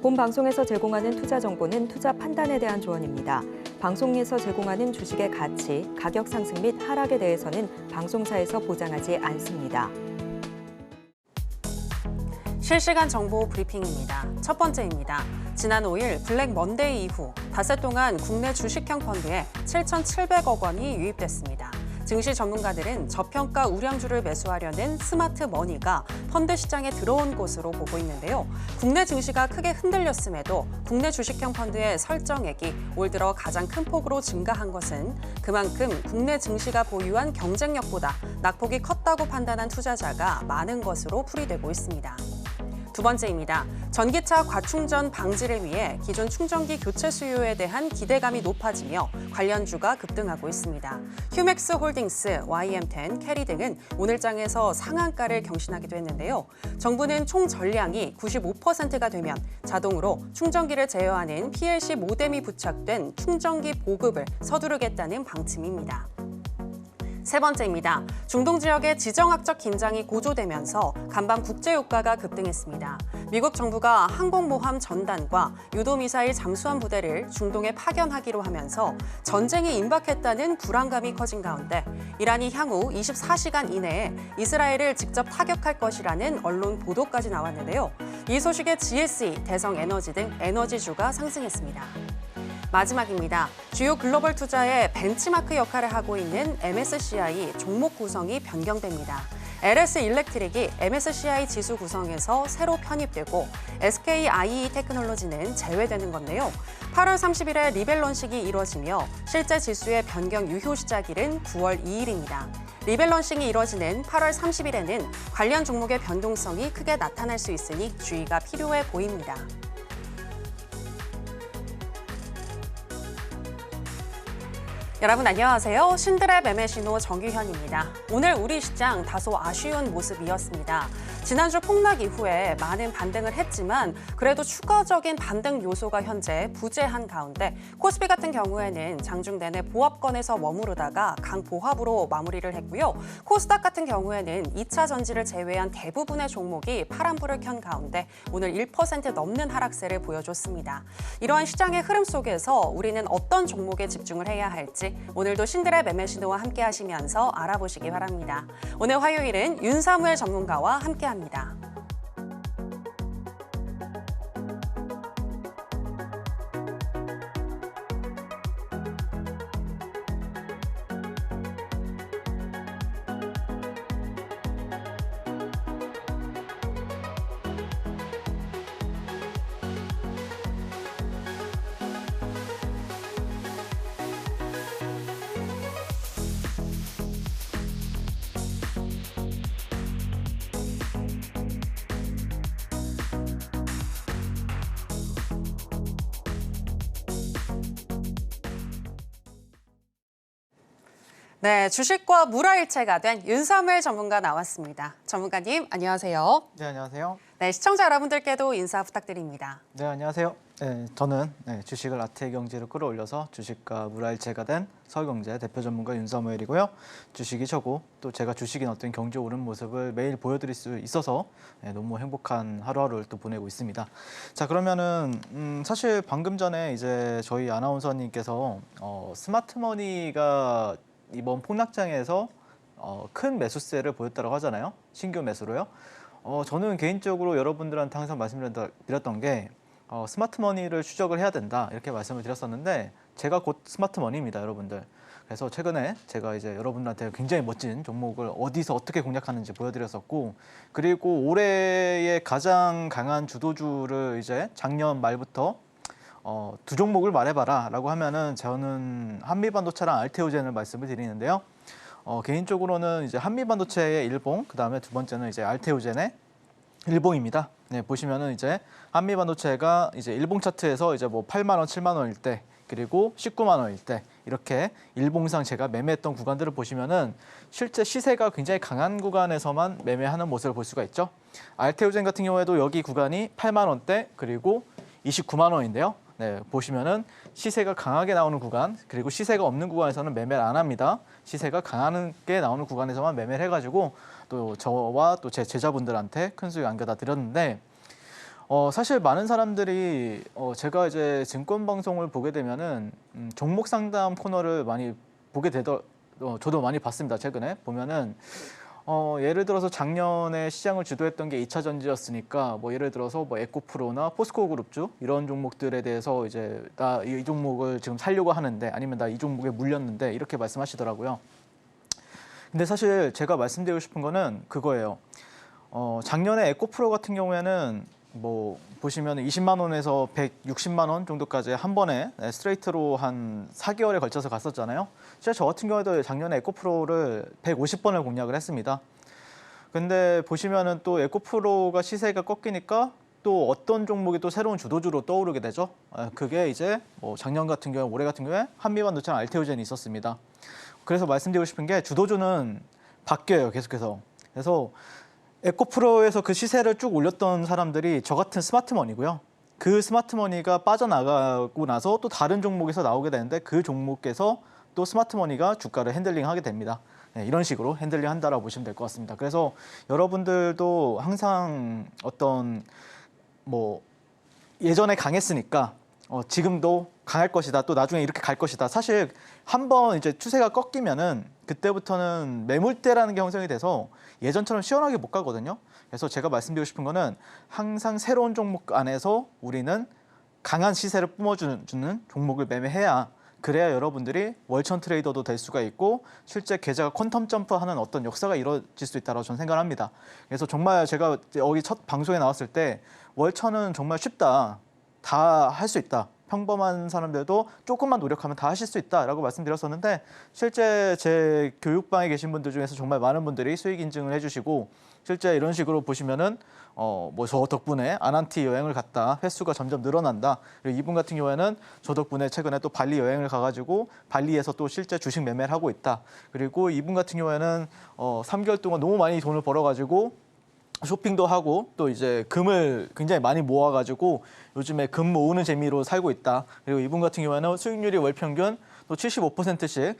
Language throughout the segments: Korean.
본 방송에서 제공하는 투자 정보는 투자 판단에 대한 조언입니다. 방송에서 제공하는 주식의 가치, 가격 상승 및 하락에 대해서는 방송사에서 보장하지 않습니다. 실시간 정보 브리핑입니다. 첫 번째입니다. 지난 5일 블랙 먼데이 이후 닷새 동안 국내 주식형 펀드에 7,700억 원이 유입됐습니다. 증시 전문가들은 저평가 우량주를 매수하려는 스마트 머니가 펀드 시장에 들어온 것으로 보고 있는데요. 국내 증시가 크게 흔들렸음에도 국내 주식형 펀드의 설정액이 올 들어 가장 큰 폭으로 증가한 것은 그만큼 국내 증시가 보유한 경쟁력보다 낙폭이 컸다고 판단한 투자자가 많은 것으로 풀이되고 있습니다. 두 번째입니다. 전기차 과충전 방지를 위해 기존 충전기 교체 수요에 대한 기대감이 높아지며 관련주가 급등하고 있습니다. 휴맥스 홀딩스, YM10, 캐리 등은 오늘 장에서 상한가를 경신하기도 했는데요. 정부는 총 전량이 95%가 되면 자동으로 충전기를 제어하는 PLC 모뎀이 부착된 충전기 보급을 서두르겠다는 방침입니다. 세 번째입니다. 중동 지역의 지정학적 긴장이 고조되면서 간밤 국제유가가 급등했습니다. 미국 정부가 항공모함 전단과 유도미사일 잠수함 부대를 중동에 파견하기로 하면서 전쟁이 임박했다는 불안감이 커진 가운데 이란이 향후 24시간 이내에 이스라엘을 직접 타격할 것이라는 언론 보도까지 나왔는데요. 이 소식에 GSE, 대성에너지 등 에너지주가 상승했습니다. 마지막입니다. 주요 글로벌 투자의 벤치마크 역할을 하고 있는 MSCI 종목 구성이 변경됩니다. LS 일렉트릭이 MSCI 지수 구성에서 새로 편입되고 SK IE 테크놀로지는 제외되는 건데요. 8월 30일에 리밸런싱이 이뤄지며 실제 지수의 변경 유효 시작일은 9월 2일입니다. 리밸런싱이 이뤄지는 8월 30일에는 관련 종목의 변동성이 크게 나타날 수 있으니 주의가 필요해 보입니다. 여러분 안녕하세요. 신드랩 매매 신호 정규현입니다. 오늘 우리 시장 다소 아쉬운 모습이었습니다. 지난주 폭락 이후에 많은 반등을 했지만 그래도 추가적인 반등 요소가 현재 부재한 가운데 코스피 같은 경우에는 장중 내내 보합권에서 머무르다가 강보합으로 마무리를 했고요. 코스닥 같은 경우에는 2차 전지를 제외한 대부분의 종목이 파란불을 켠 가운데 오늘 1% 넘는 하락세를 보여줬습니다. 이러한 시장의 흐름 속에서 우리는 어떤 종목에 집중을 해야 할지 오늘도 신드랩 매매 신호와 함께 하시면서 알아보시기 바랍니다. 오늘 화요일은 윤사무엘 전문가와 함께합니다. 네, 주식과 물화일체가 된 윤사무엘 전문가 나왔습니다. 전문가님, 안녕하세요. 네, 안녕하세요. 네, 시청자 여러분들께도 인사 부탁드립니다. 네, 안녕하세요. 네, 저는 주식을 아트의 경제로 끌어올려서 주식과 물화일체가 된 서울경제 대표 전문가 윤사무엘이고요. 주식이 저고 또 제가 주식인 어떤 경제 오른 모습을 매일 보여드릴 수 있어서 너무 행복한 하루하루를 또 보내고 있습니다. 자, 그러면은 사실 방금 전에 이제 저희 아나운서님께서 스마트머니가 이번 폭락장에서 큰 매수세를 보였다고 하잖아요. 신규 매수로요. 저는 개인적으로 여러분들한테 항상 말씀드렸던 게 스마트머니를 추적을 해야 된다 이렇게 말씀을 드렸었는데 제가 곧 스마트머니입니다, 여러분들. 그래서 최근에 제가 이제 여러분들한테 굉장히 멋진 종목을 어디서 어떻게 공략하는지 보여드렸었고 그리고 올해의 가장 강한 주도주를 이제 작년 말부터 두 종목을 말해봐라 라고 하면은 저는 한미반도체랑 알테오젠을 말씀을 드리는데요. 개인적으로는 이제 한미반도체의 일봉, 그 다음에 두 번째는 이제 알테오젠의 일봉입니다. 네, 보시면은 이제 한미반도체가 이제 일봉 차트에서 이제 뭐 8만 원, 7만 원일 때, 그리고 19만 원일 때 이렇게 일봉상 제가 매매했던 구간들을 보시면은 실제 시세가 굉장히 강한 구간에서만 매매하는 모습을 볼 수가 있죠. 알테오젠 같은 경우에도 여기 구간이 8만 원대 그리고 29만 원인데요. 네, 보시면은 시세가 강하게 나오는 구간, 그리고 시세가 없는 구간에서는 매매를 안 합니다. 시세가 강하게 나오는 구간에서만 매매를 해가지고 또 저와 또 제 제자분들한테 큰 수익 안겨다 드렸는데 사실 많은 사람들이 제가 이제 증권 방송을 보게 되면은 종목 상담 코너를 많이 보게 저도 많이 봤습니다. 최근에 보면은 예를 들어서 작년에 시장을 주도했던 게 2차 전지였으니까 뭐 예를 들어서 뭐 에코프로나 포스코 그룹주 이런 종목들에 대해서 이제 나 이 종목을 지금 살려고 하는데 아니면 나 이 종목에 물렸는데 이렇게 말씀하시더라고요. 근데 사실 제가 말씀드리고 싶은 거는 그거예요. 작년에 에코프로 같은 경우에는 뭐 보시면 20만 원에서 160만 원 정도까지 한 번에 스트레이트로 한 4개월에 걸쳐서 갔었잖아요. 실제 저 같은 경우에도 작년에 에코프로를 150번을 공략을 했습니다. 근데 보시면은 또 에코프로가 시세가 꺾이니까 또 어떤 종목이 또 새로운 주도주로 떠오르게 되죠. 그게 이제 뭐 작년 같은 경우, 올해 같은 경우에 한미반도체랑 알테오젠이 있었습니다. 그래서 말씀드리고 싶은 게 주도주는 바뀌어요, 계속해서. 그래서 에코프로에서 그 시세를 쭉 올렸던 사람들이 저 같은 스마트머니고요. 그 스마트머니가 빠져나가고 나서 또 다른 종목에서 나오게 되는데 그 종목에서 또 스마트머니가 주가를 핸들링하게 됩니다. 네, 이런 식으로 핸들링 한다라고 보시면 될 것 같습니다. 그래서 여러분들도 항상 어떤 뭐 예전에 강했으니까 지금도 강할 것이다. 또 나중에 이렇게 갈 것이다. 사실 한번 이제 추세가 꺾이면은 그때부터는 매물대라는 게 형성이 돼서 예전처럼 시원하게 못 가거든요. 그래서 제가 말씀드리고 싶은 거는 항상 새로운 종목 안에서 우리는 강한 시세를 뿜어주는 종목을 매매해야 그래야 여러분들이 월천 트레이더도 될 수가 있고 실제 계좌가 퀀텀 점프하는 어떤 역사가 이루어질 수 있다고 저는 생각을 합니다. 그래서 정말 제가 여기 첫 방송에 나왔을 때 월천은 정말 쉽다. 다 할 수 있다. 평범한 사람들도 조금만 노력하면 다 하실 수 있다라고 말씀드렸었는데 실제 제 교육방에 계신 분들 중에서 정말 많은 분들이 수익 인증을 해주시고 실제 이런 식으로 보시면은 뭐 저 덕분에 아난티 여행을 갔다 횟수가 점점 늘어난다. 그리고 이분 같은 경우에는 저 덕분에 최근에 또 발리 여행을 가가지고 발리에서 또 실제 주식 매매를 하고 있다. 그리고 이분 같은 경우에는 3개월 동안 너무 많이 돈을 벌어가지고 쇼핑도 하고 또 이제 금을 굉장히 많이 모아가지고 요즘에 금 모으는 재미로 살고 있다. 그리고 이분 같은 경우에는 수익률이 월 평균 또 75%씩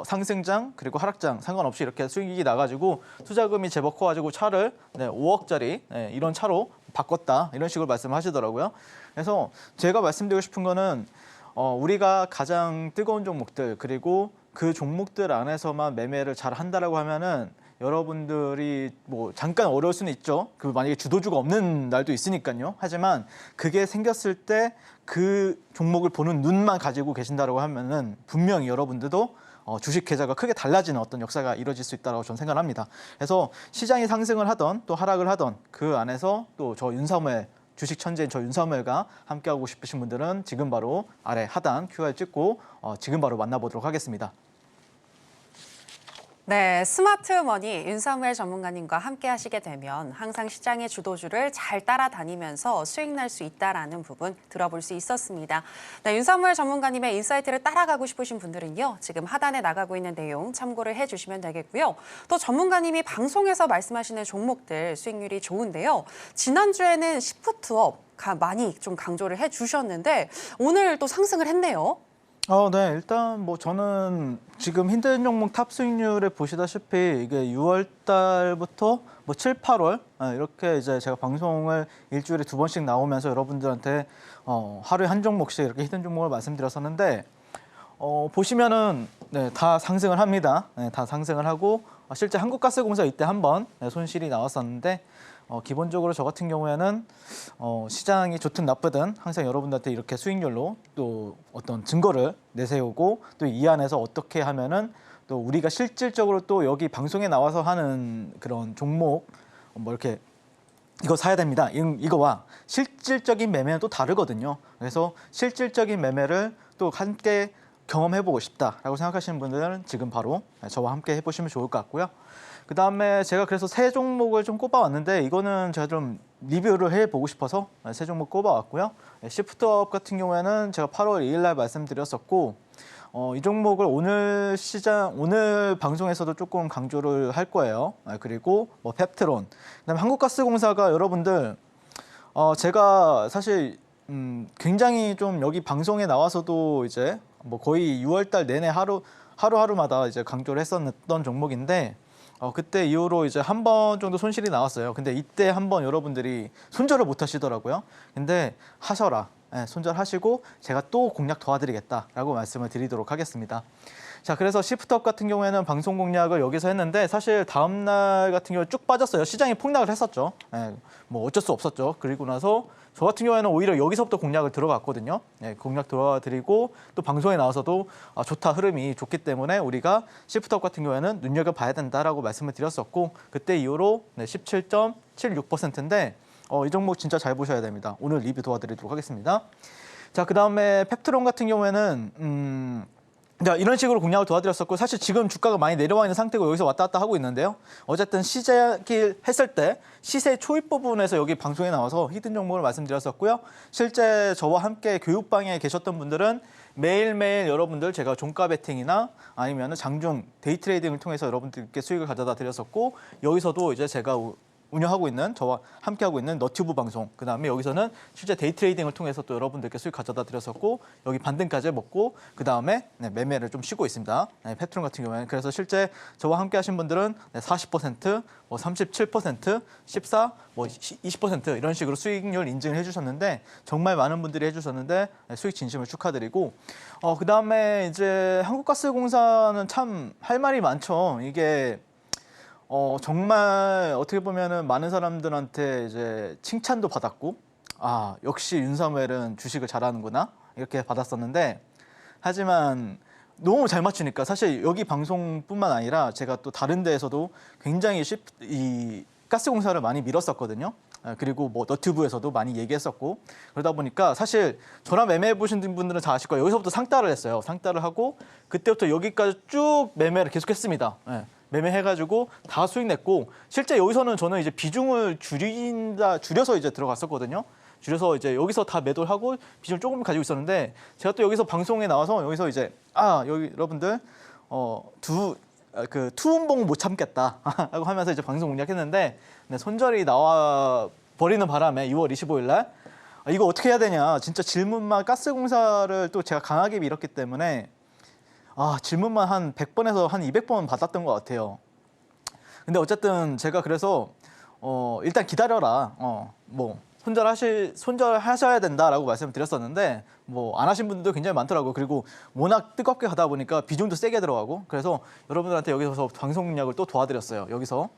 상승장 그리고 하락장 상관없이 이렇게 수익이 나가지고 투자금이 제법 커가지고 차를 5억짜리 이런 차로 바꿨다. 이런 식으로 말씀하시더라고요. 그래서 제가 말씀드리고 싶은 거는 우리가 가장 뜨거운 종목들 그리고 그 종목들 안에서만 매매를 잘 한다라고 하면은 여러분들이 뭐 잠깐 어려울 수는 있죠. 그 만약에 주도주가 없는 날도 있으니까요. 하지만 그게 생겼을 때 그 종목을 보는 눈만 가지고 계신다라고 하면은 분명히 여러분들도 주식 계좌가 크게 달라지는 어떤 역사가 이루어질 수 있다고 저는 생각을 합니다. 그래서 시장이 상승을 하던 또 하락을 하던 그 안에서 또 저 윤사무엘 주식 천재인 저 윤사무엘과 함께하고 싶으신 분들은 지금 바로 아래 하단 QR 찍고 지금 바로 만나보도록 하겠습니다. 네, 스마트머니 윤사무엘 전문가님과 함께 하시게 되면 항상 시장의 주도주를 잘 따라다니면서 수익 날 수 있다라는 부분 들어볼 수 있었습니다. 네, 윤사무엘 전문가님의 인사이트를 따라가고 싶으신 분들은요. 지금 하단에 나가고 있는 내용 참고를 해주시면 되겠고요. 또 전문가님이 방송에서 말씀하시는 종목들 수익률이 좋은데요. 지난주에는 시프트업 많이 좀 강조를 해주셨는데 오늘 또 상승을 했네요. 네. 일단 뭐 저는 지금 힘든 종목 탑 수익률을 보시다시피 이게 6월 달부터 뭐 7, 8월 이렇게 이제 제가 방송을 일주일에 2번씩 나오면서 여러분들한테 하루에 한 종목씩 이렇게 힘든 종목을 말씀드렸었는데 보시면은 다 상승을 합니다. 다 상승을 하고 실제 한국가스공사 이때 한번 손실이 나왔었는데 기본적으로 저 같은 경우에는 시장이 좋든 나쁘든 항상 여러분들한테 이렇게 수익률로 또 어떤 증거를 내세우고 또 이 안에서 어떻게 하면은 또 우리가 실질적으로 또 여기 방송에 나와서 하는 그런 종목 뭐 이렇게 이거 사야 됩니다. 이거와 실질적인 매매는 또 다르거든요. 그래서 실질적인 매매를 또 함께 경험해보고 싶다라고 생각하시는 분들은 지금 바로 저와 함께 해보시면 좋을 것 같고요. 그 다음에 제가 그래서 세 종목을 좀 꼽아왔는데 이거는 제가 좀 리뷰를 해보고 싶어서 세 종목 꼽아왔고요. 시프트업 같은 경우에는 제가 8월 2일 날 말씀드렸었고 이 종목을 오늘 방송에서도 조금 강조를 할 거예요. 그리고 뭐 펩트론, 그다음에 한국가스공사가 여러분들 제가 사실 굉장히 좀 여기 방송에 나와서도 이제 뭐 거의 6월 달 내내 하루하루마다 이제 강조를 했었던 종목인데 그때 이후로 이제 한 번 정도 손실이 나왔어요. 근데 이때 한 번 여러분들이 손절을 못 하시더라고요. 근데 하셔라. 네, 손절하시고 제가 또 공략 도와드리겠다라고 말씀을 드리도록 하겠습니다. 자, 그래서 시프트업 같은 경우에는 방송 공략을 여기서 했는데 사실 다음 날 같은 경우에 쭉 빠졌어요. 시장이 폭락을 했었죠. 네, 뭐 어쩔 수 없었죠. 그리고 나서 저 같은 경우에는 오히려 여기서부터 공략을 들어갔거든요. 네, 공략 도와드리고 또 방송에 나와서도 좋다, 흐름이 좋기 때문에 우리가 시프트업 같은 경우에는 눈여겨봐야 된다라고 말씀을 드렸었고 그때 이후로 17.76%인데 이 종목 진짜 잘 보셔야 됩니다. 오늘 리뷰 도와드리도록 하겠습니다. 자, 그다음에 펩트론 같은 경우에는 자, 이런 식으로 공략을 도와드렸었고 사실 지금 주가가 많이 내려와 있는 상태고 여기서 왔다 갔다 하고 있는데요. 어쨌든 시작을 했을 때 시세 초입 부분에서 여기 방송에 나와서 히든 종목을 말씀드렸었고요. 실제 저와 함께 교육방에 계셨던 분들은 매일매일 여러분들 제가 종가 베팅이나 아니면 장중 데이 트레이딩을 통해서 여러분들께 수익을 가져다 드렸었고 여기서도 이제 제가 운영하고 있는 저와 함께하고 있는 너튜브 방송 그다음에 여기서는 실제 데이 트레이딩을 통해서 또 여러분들께 수익 가져다 드렸었고 여기 반등까지 먹고 그다음에 매매를 좀 쉬고 있습니다. 펩트론 같은 경우에는 그래서 실제 저와 함께 하신 분들은 40%, 37%, 14, 20% 이런 식으로 수익률 인증을 해주셨는데 정말 많은 분들이 해주셨는데 수익 진심을 축하드리고 그다음에 이제 한국가스공사는 참 할 말이 많죠. 이게 정말 어떻게 보면은 많은 사람들한테 이제 칭찬도 받았고, 역시 윤사무엘은 주식을 잘하는구나 이렇게 받았었는데, 하지만 너무 잘 맞추니까 사실 여기 방송뿐만 아니라 제가 또 다른 데에서도 굉장히 이 가스공사를 많이 밀었었거든요. 그리고 뭐 너튜브에서도 많이 얘기했었고 그러다 보니까 사실 저랑 매매해 보신 분들은 잘 아실 거예요. 여기서부터 상따를 했어요. 상따를 하고 그때부터 여기까지 쭉 매매를 계속했습니다. 매매해가지고 다 수익 냈고 실제 여기서는 저는 이제 비중을 줄여서 이제 들어갔었거든요. 줄여서 이제 여기서 다 매도를 하고 비중 조금 가지고 있었는데 제가 또 여기서 방송에 나와서 여기서 이제 여기 여러분들 투음봉 못 참겠다 라고 하면서 이제 방송 공략했는데 손절이 나와 버리는 바람에 6월 25일 날 이거 어떻게 해야 되냐 진짜 질문만 가스공사를 또 제가 강하게 밀었기 때문에 질문만 한 100번에서 한 200번 받았던 것 같아요. 근데 어쨌든 제가 그래서 일단 기다려라. 뭐 손절하셔야 된다라고 말씀드렸었는데 뭐 안 하신 분들도 굉장히 많더라고요. 그리고 워낙 뜨겁게 가다 보니까 비중도 세게 들어가고 그래서 여러분들한테 여기서 방송 공략을 또 도와드렸어요. 여기서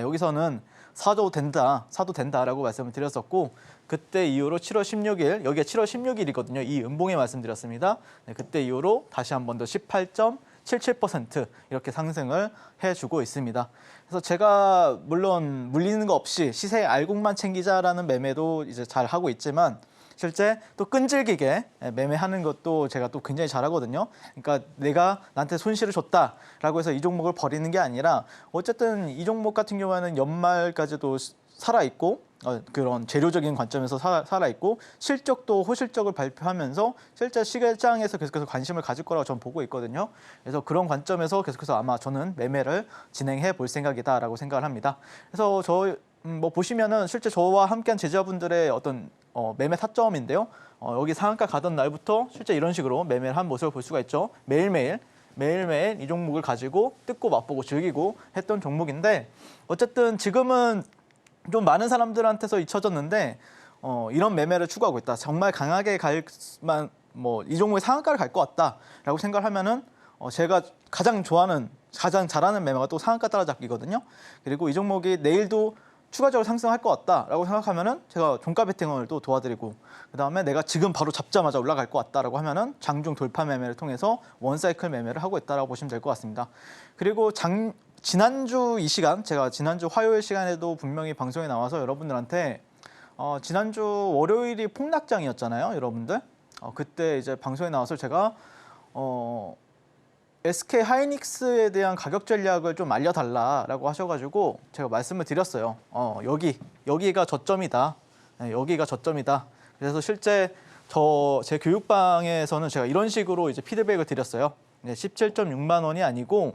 여기서는 사도 된다라고 말씀을 드렸었고 그때 이후로 7월 16일 여기가 7월 16일이거든요. 이 음봉에 말씀드렸습니다. 그때 이후로 다시 한 번 더 18.77% 이렇게 상승을 해주고 있습니다. 그래서 제가 물론 물리는 거 없이 시세 알곡만 챙기자라는 매매도 이제 잘 하고 있지만 실제 또 끈질기게 매매하는 것도 제가 또 굉장히 잘하거든요. 그러니까 내가 나한테 손실을 줬다라고 해서 이 종목을 버리는 게 아니라 어쨌든 이 종목 같은 경우에는 연말까지도 살아있고 그런 재료적인 관점에서 살아있고 실적도 호실적을 발표하면서 실제 시장에서 계속해서 관심을 가질 거라고 저는 보고 있거든요. 그래서 그런 관점에서 계속해서 아마 저는 매매를 진행해 볼 생각이다라고 생각을 합니다. 그래서 뭐 보시면은 실제 저와 함께한 제자분들의 어떤 매매 타점인데요. 여기 상한가 가던 날부터 실제 이런 식으로 매매를 한 모습을 볼 수가 있죠. 매일매일 이 종목을 가지고 뜯고 맛보고 즐기고 했던 종목인데 어쨌든 지금은 좀 많은 사람들한테서 잊혀졌는데 이런 매매를 추구하고 있다. 정말 강하게 이 종목의 상한가를 갈 것 같다라고 생각을 하면은 제가 가장 잘하는 매매가 또 상한가 따라잡기거든요. 그리고 이 종목이 내일도 추가적으로 상승할 것 같다라고 생각하면은 제가 종가 베팅을 또 도와드리고 그다음에 내가 지금 바로 잡자마자 올라갈 것 같다라고 하면은 장중 돌파 매매를 통해서 원사이클 매매를 하고 있다라고 보시면 될 것 같습니다. 그리고 지난주 이 시간 제가 지난주 화요일 시간에도 분명히 방송에 나와서 여러분들한테 지난주 월요일이 폭락장이었잖아요, 여러분들. 그때 이제 방송에 나와서 제가 SK 하이닉스에 대한 가격 전략을 좀 알려달라라고 하셔가지고 제가 말씀을 드렸어요. 여기가 저점이다. 여기가 저점이다. 그래서 실제 제 교육방에서는 제가 이런 식으로 이제 피드백을 드렸어요. 17.6만 원이 아니고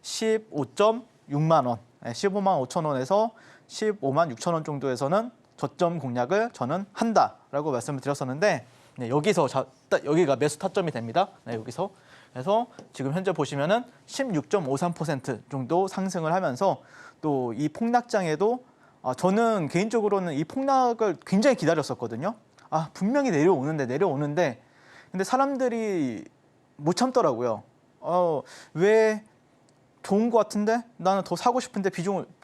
15.6만 원, 15만 5천 원에서 15만 6천 원 정도에서는 저점 공략을 저는 한다라고 말씀을 드렸었는데 여기가 매수 타점이 됩니다. 여기서. 그래서 지금 현재 보시면은 16.53% 정도 상승을 하면서 또 이 폭락장에도 저는 개인적으로는 이 폭락을 굉장히 기다렸었거든요. 분명히 내려오는데 근데 사람들이 못 참더라고요. 왜 좋은 것 같은데 나는 더 사고 싶은데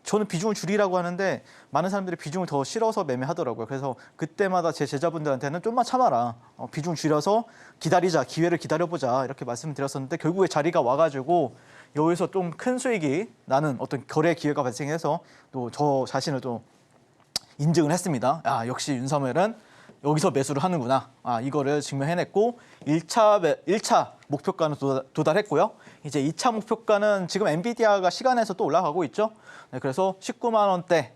저는 비중을 줄이라고 하는데 많은 사람들이 비중을 더 실어서 매매하더라고요. 그래서 그때마다 제 제자분들한테는 좀만 참아라. 비중 줄여서 기다리자. 기회를 기다려보자. 이렇게 말씀드렸었는데 결국에 자리가 와가지고 여기서 좀 큰 수익이 나는 어떤 거래 기회가 발생해서 또 저 자신을 또 인증을 했습니다. 역시 윤사무엘은 여기서 매수를 하는구나. 이거를 증명해냈고 1차 목표가는 도달했고요. 이제 2차 목표가는 지금 엔비디아가 시간에서 또 올라가고 있죠. 네, 그래서 19만 원대.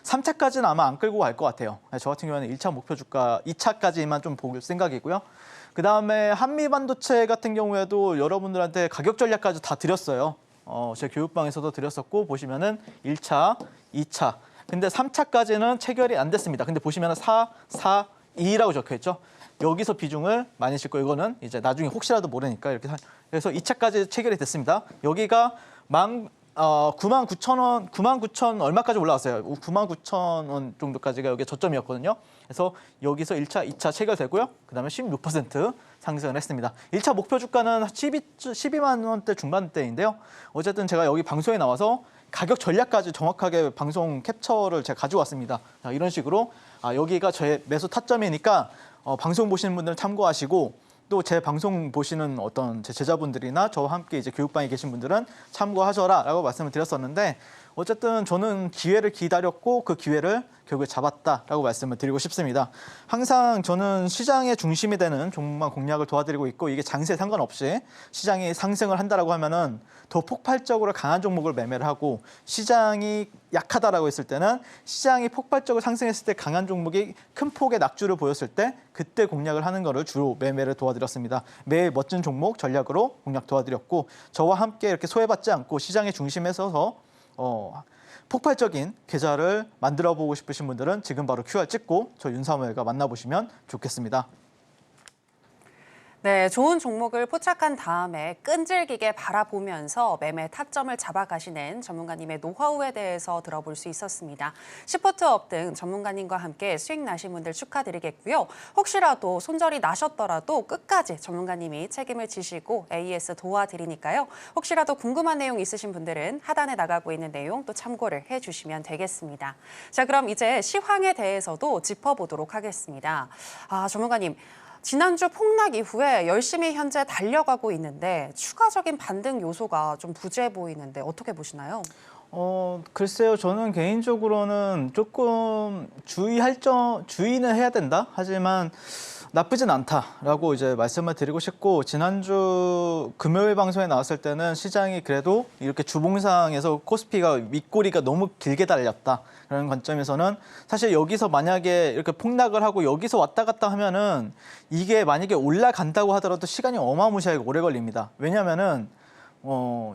3차까지는 아마 안 끌고 갈 것 같아요. 저 같은 경우에는 1차 목표 주가 2차까지만 좀 볼 생각이고요. 그다음에 한미반도체 같은 경우에도 여러분들한테 가격 전략까지 다 드렸어요. 제 교육방에서도 드렸었고 보시면은 1차, 2차. 근데 3차까지는 체결이 안 됐습니다. 근데 보시면은 4, 4, 2라고 적혀 있죠. 여기서 비중을 많이 싣고 이거는 이제 나중에 혹시라도 모르니까 이렇게 그래서 2차까지 체결이 됐습니다. 여기가 99,000원, 99,000 얼마까지 올라왔어요. 99,000원 정도까지가 여기 저점이었거든요. 그래서 여기서 1차, 2차 체결되고요. 그다음에 16% 상승을 했습니다. 1차 목표 주가는 12만 원대 중반대인데요. 어쨌든 제가 여기 방송에 나와서 가격 전략까지 정확하게 방송 캡처를 제가 가지고 왔습니다. 이런 식으로 여기가 저의 매수 타점이니까 방송 보시는 분들은 참고하시고 또 제 방송 보시는 어떤 제 제자분들이나 저와 함께 이제 교육방에 계신 분들은 참고하셔라라고 말씀을 드렸었는데 어쨌든 저는 기회를 기다렸고 그 기회를 결국에 잡았다라고 말씀을 드리고 싶습니다. 항상 저는 시장의 중심이 되는 종목만 공략을 도와드리고 있고 이게 장세에 상관없이 시장이 상승을 한다라고 하면은 더 폭발적으로 강한 종목을 매매를 하고 시장이 약하다라고 했을 때는 시장이 폭발적으로 상승했을 때 강한 종목이 큰 폭의 낙주를 보였을 때 그때 공략을 하는 거를 주로 매매를 도와드렸습니다. 매일 멋진 종목 전략으로 공략 도와드렸고 저와 함께 이렇게 소외받지 않고 시장의 중심에 서서 폭발적인 계좌를 만들어 보고 싶으신 분들은 지금 바로 QR 찍고 저 윤사무엘과 만나보시면 좋겠습니다. 네, 좋은 종목을 포착한 다음에 끈질기게 바라보면서 매매 타점을 잡아가시는 전문가님의 노하우에 대해서 들어볼 수 있었습니다. 시포트업 등 전문가님과 함께 수익 나신 분들 축하드리겠고요. 혹시라도 손절이 나셨더라도 끝까지 전문가님이 책임을 지시고 AS 도와드리니까요. 혹시라도 궁금한 내용 있으신 분들은 하단에 나가고 있는 내용 또 참고를 해주시면 되겠습니다. 자, 그럼 이제 시황에 대해서도 짚어보도록 하겠습니다. 전문가님. 지난주 폭락 이후에 열심히 현재 달려가고 있는데 추가적인 반등 요소가 좀 부재해 보이는데 어떻게 보시나요? 글쎄요. 저는 개인적으로는 조금 주의는 해야 된다. 하지만 나쁘진 않다라고 이제 말씀을 드리고 싶고 지난주 금요일 방송에 나왔을 때는 시장이 그래도 이렇게 주봉상에서 코스피가 윗꼬리가 너무 길게 달렸다. 그런 관점에서는 사실 여기서 만약에 이렇게 폭락을 하고 여기서 왔다 갔다 하면은 이게 만약에 올라간다고 하더라도 시간이 어마무시하게 오래 걸립니다. 왜냐면은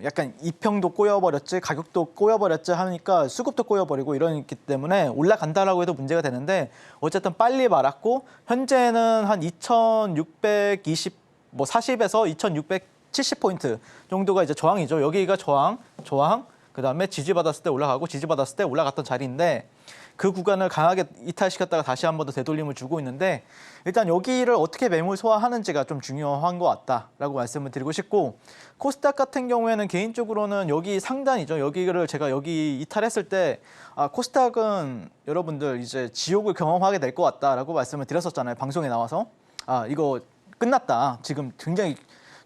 약간 이평도 꼬여버렸지 가격도 꼬여버렸지 하니까 수급도 꼬여버리고 이러기 때문에 올라간다라고 해도 문제가 되는데 어쨌든 빨리 말았고 현재는 한 2620 40에서 2670포인트 정도가 이제 저항이죠. 여기가 저항 그다음에 지지받았을 때 올라가고 지지받았을 때 올라갔던 자리인데 그 구간을 강하게 이탈시켰다가 다시 한 번 더 되돌림을 주고 있는데 일단 여기를 어떻게 매물 소화하는지가 좀 중요한 것 같다라고 말씀을 드리고 싶고 코스닥 같은 경우에는 개인적으로는 여기 상단이죠. 여기를 제가 여기 이탈했을 때 코스닥은 여러분들 이제 지옥을 경험하게 될 것 같다라고 말씀을 드렸었잖아요. 방송에 나와서 이거 끝났다. 지금 굉장히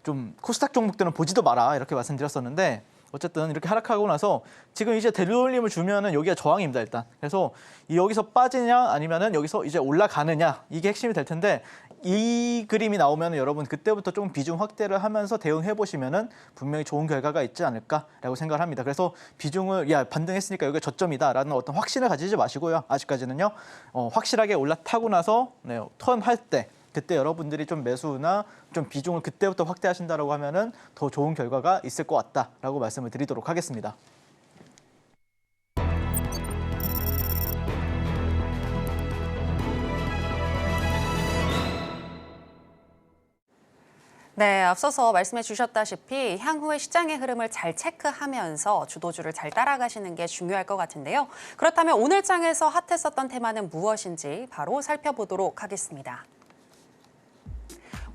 좀 코스닥 종목들은 보지도 마라 이렇게 말씀드렸었는데 어쨌든 이렇게 하락하고 나서 지금 이제 되돌림을 주면은 여기가 저항입니다, 일단. 그래서 여기서 빠지냐 아니면은 여기서 이제 올라가느냐 이게 핵심이 될 텐데 이 그림이 나오면 여러분 그때부터 좀 비중 확대를 하면서 대응해 보시면은 분명히 좋은 결과가 있지 않을까라고 생각을 합니다. 그래서 비중을 반등했으니까 여기가 저점이다라는 어떤 확신을 가지지 마시고요. 아직까지는요. 확실하게 올라타고 나서 턴할 때 그때 여러분들이 좀 매수나 좀 비중을 그때부터 확대하신다라고 하면은 더 좋은 결과가 있을 것 같다라고 말씀을 드리도록 하겠습니다. 네, 앞서서 말씀해 주셨다시피 향후의 시장의 흐름을 잘 체크하면서 주도주를 잘 따라가시는 게 중요할 것 같은데요. 그렇다면 오늘 장에서 핫했었던 테마는 무엇인지 바로 살펴보도록 하겠습니다.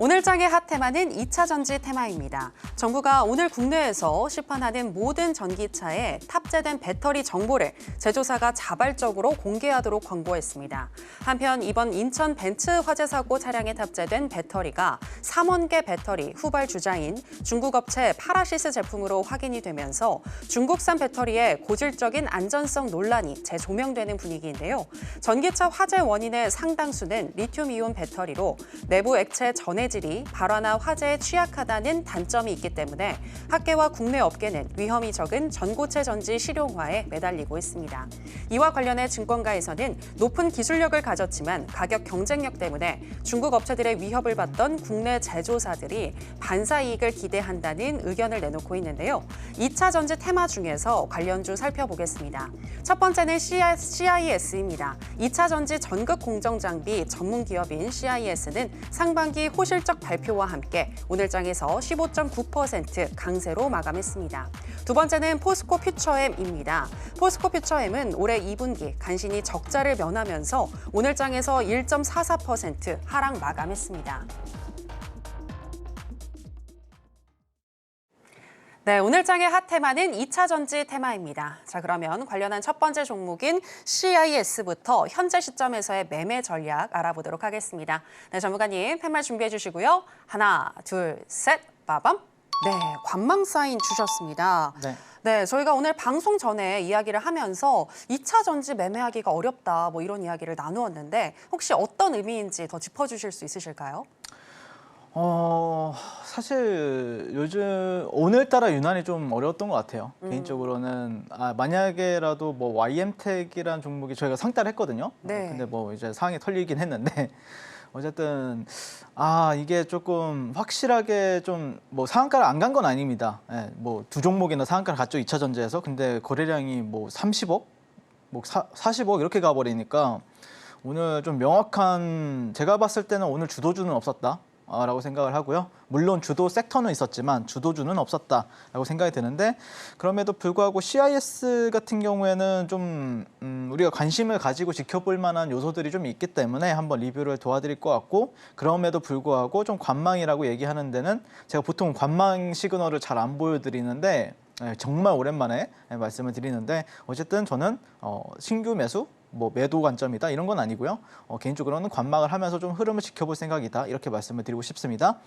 오늘 장의 핫 테마는 2차 전지 테마입니다. 정부가 오늘 국내에서 시판하는 모든 전기차에 탑재된 배터리 정보를 제조사가 자발적으로 공개하도록 권고했습니다. 한편 이번 인천 벤츠 화재 사고 차량에 탑재된 배터리가 삼원계 배터리 후발 주자인 중국 업체 파라시스 제품으로 확인이 되면서 중국산 배터리의 고질적인 안전성 논란이 재조명되는 분위기인데요. 전기차 화재 원인의 상당수는 리튬이온 배터리로 내부 액체 전해질이 발화나 화재에 취약하다는 단점이 있기 때문에 학계와 국내 업계는 위험이 적은 전고체 전지 실용화에 매달리고 있습니다. 이와 관련해 증권가에서는 높은 기술력을 가졌지만 가격 경쟁력 때문에 중국 업체들의 위협을 받던 국내 제조사들이 반사 이익을 기대한다는 의견을 내놓고 있는데요. 2차 전지 테마 중에서 관련주 살펴보겠습니다. 첫 번째는 CIS입니다. 2차 전지 전극 공정 장비 전문 기업인 CIS는 상반기 호실 실적 발표와 함께 오늘 장에서 15.9% 강세로 마감했습니다. 두 번째는 포스코 퓨처엠입니다. 포스코 퓨처엠은 올해 2분기 간신히 적자를 면하면서 오늘 장에서 1.44% 하락 마감했습니다. 네, 오늘 장의 핫 테마는 2차 전지 테마입니다. 자, 그러면 관련한 첫 번째 종목인 CIS부터 현재 시점에서의 매매 전략 알아보도록 하겠습니다. 네, 전문가님 팻말 준비해 주시고요. 하나, 둘, 셋, 빠밤. 네, 관망 사인 주셨습니다. 네, 저희가 오늘 방송 전에 이야기를 하면서 2차 전지 매매하기가 어렵다 뭐 이런 이야기를 나누었는데 혹시 어떤 의미인지 더 짚어주실 수 있으실까요? 사실 요즘 오늘따라 유난히 좀 어려웠던 것 같아요. 개인적으로는 만약에라도 뭐 YM텍이라는 종목이 저희가 상따를 했거든요. 네. 근데 뭐 이제 상이 털리긴 했는데 어쨌든 이게 조금 확실하게 좀 뭐 상한가를 안 간 건 아닙니다. 예, 뭐 두 종목이나 상한가를 갔죠, 2차 전지에서. 근데 거래량이 뭐 30억, 뭐 40억 이렇게 가버리니까 오늘 좀 명확한, 제가 봤을 때는 오늘 주도주는 없었다 라고 생각을 하고요. 물론 주도 섹터는 있었지만 주도주는 없었다라고 생각이 드는데, 그럼에도 불구하고 CIS 같은 경우에는 좀 우리가 관심을 가지고 지켜볼 만한 요소들이 좀 있기 때문에 한번 리뷰를 도와드릴 것 같고, 그럼에도 불구하고 좀 관망이라고 얘기하는 데는 제가 보통 관망 시그널을 잘 안 보여드리는데 정말 오랜만에 말씀을 드리는데, 어쨌든 저는 신규 매수 뭐 매도 관점이다 이런 건 아니고요. 개인적으로는 관망을 하면서 좀 흐름을 지켜볼 생각이다 이렇게 말씀을 드리고 싶습니다.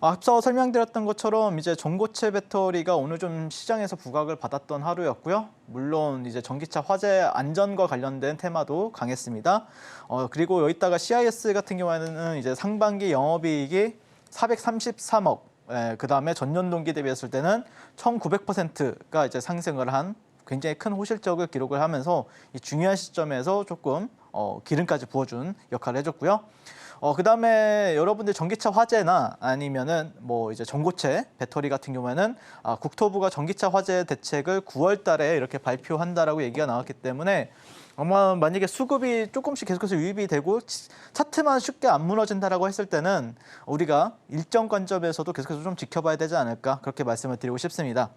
앞서 설명드렸던 것처럼 이제 전고체 배터리가 오늘 좀 시장에서 부각을 받았던 하루였고요. 물론 이제 전기차 화재 안전과 관련된 테마도 강했습니다. 그리고 여기다가 CIS 같은 경우에는 이제 상반기 영업이익이 433억, 그 다음에 전년 동기 대비했을 때는 1900%가 이제 상승을 한 굉장히 큰 호실적을 기록을 하면서 이 중요한 시점에서 조금 기름까지 부어준 역할을 해줬고요. 그다음에 여러분들 전기차 화재나 아니면은 뭐 이제 전고체 배터리 같은 경우에는 국토부가 전기차 화재 대책을 9월 달에 이렇게 발표한다라고 얘기가 나왔기 때문에 아마 만약에 수급이 조금씩 계속해서 유입이 되고 차트만 쉽게 안 무너진다라고 했을 때는 우리가 일정 관점에서도 계속해서 좀 지켜봐야 되지 않을까, 그렇게 말씀을 드리고 싶습니다.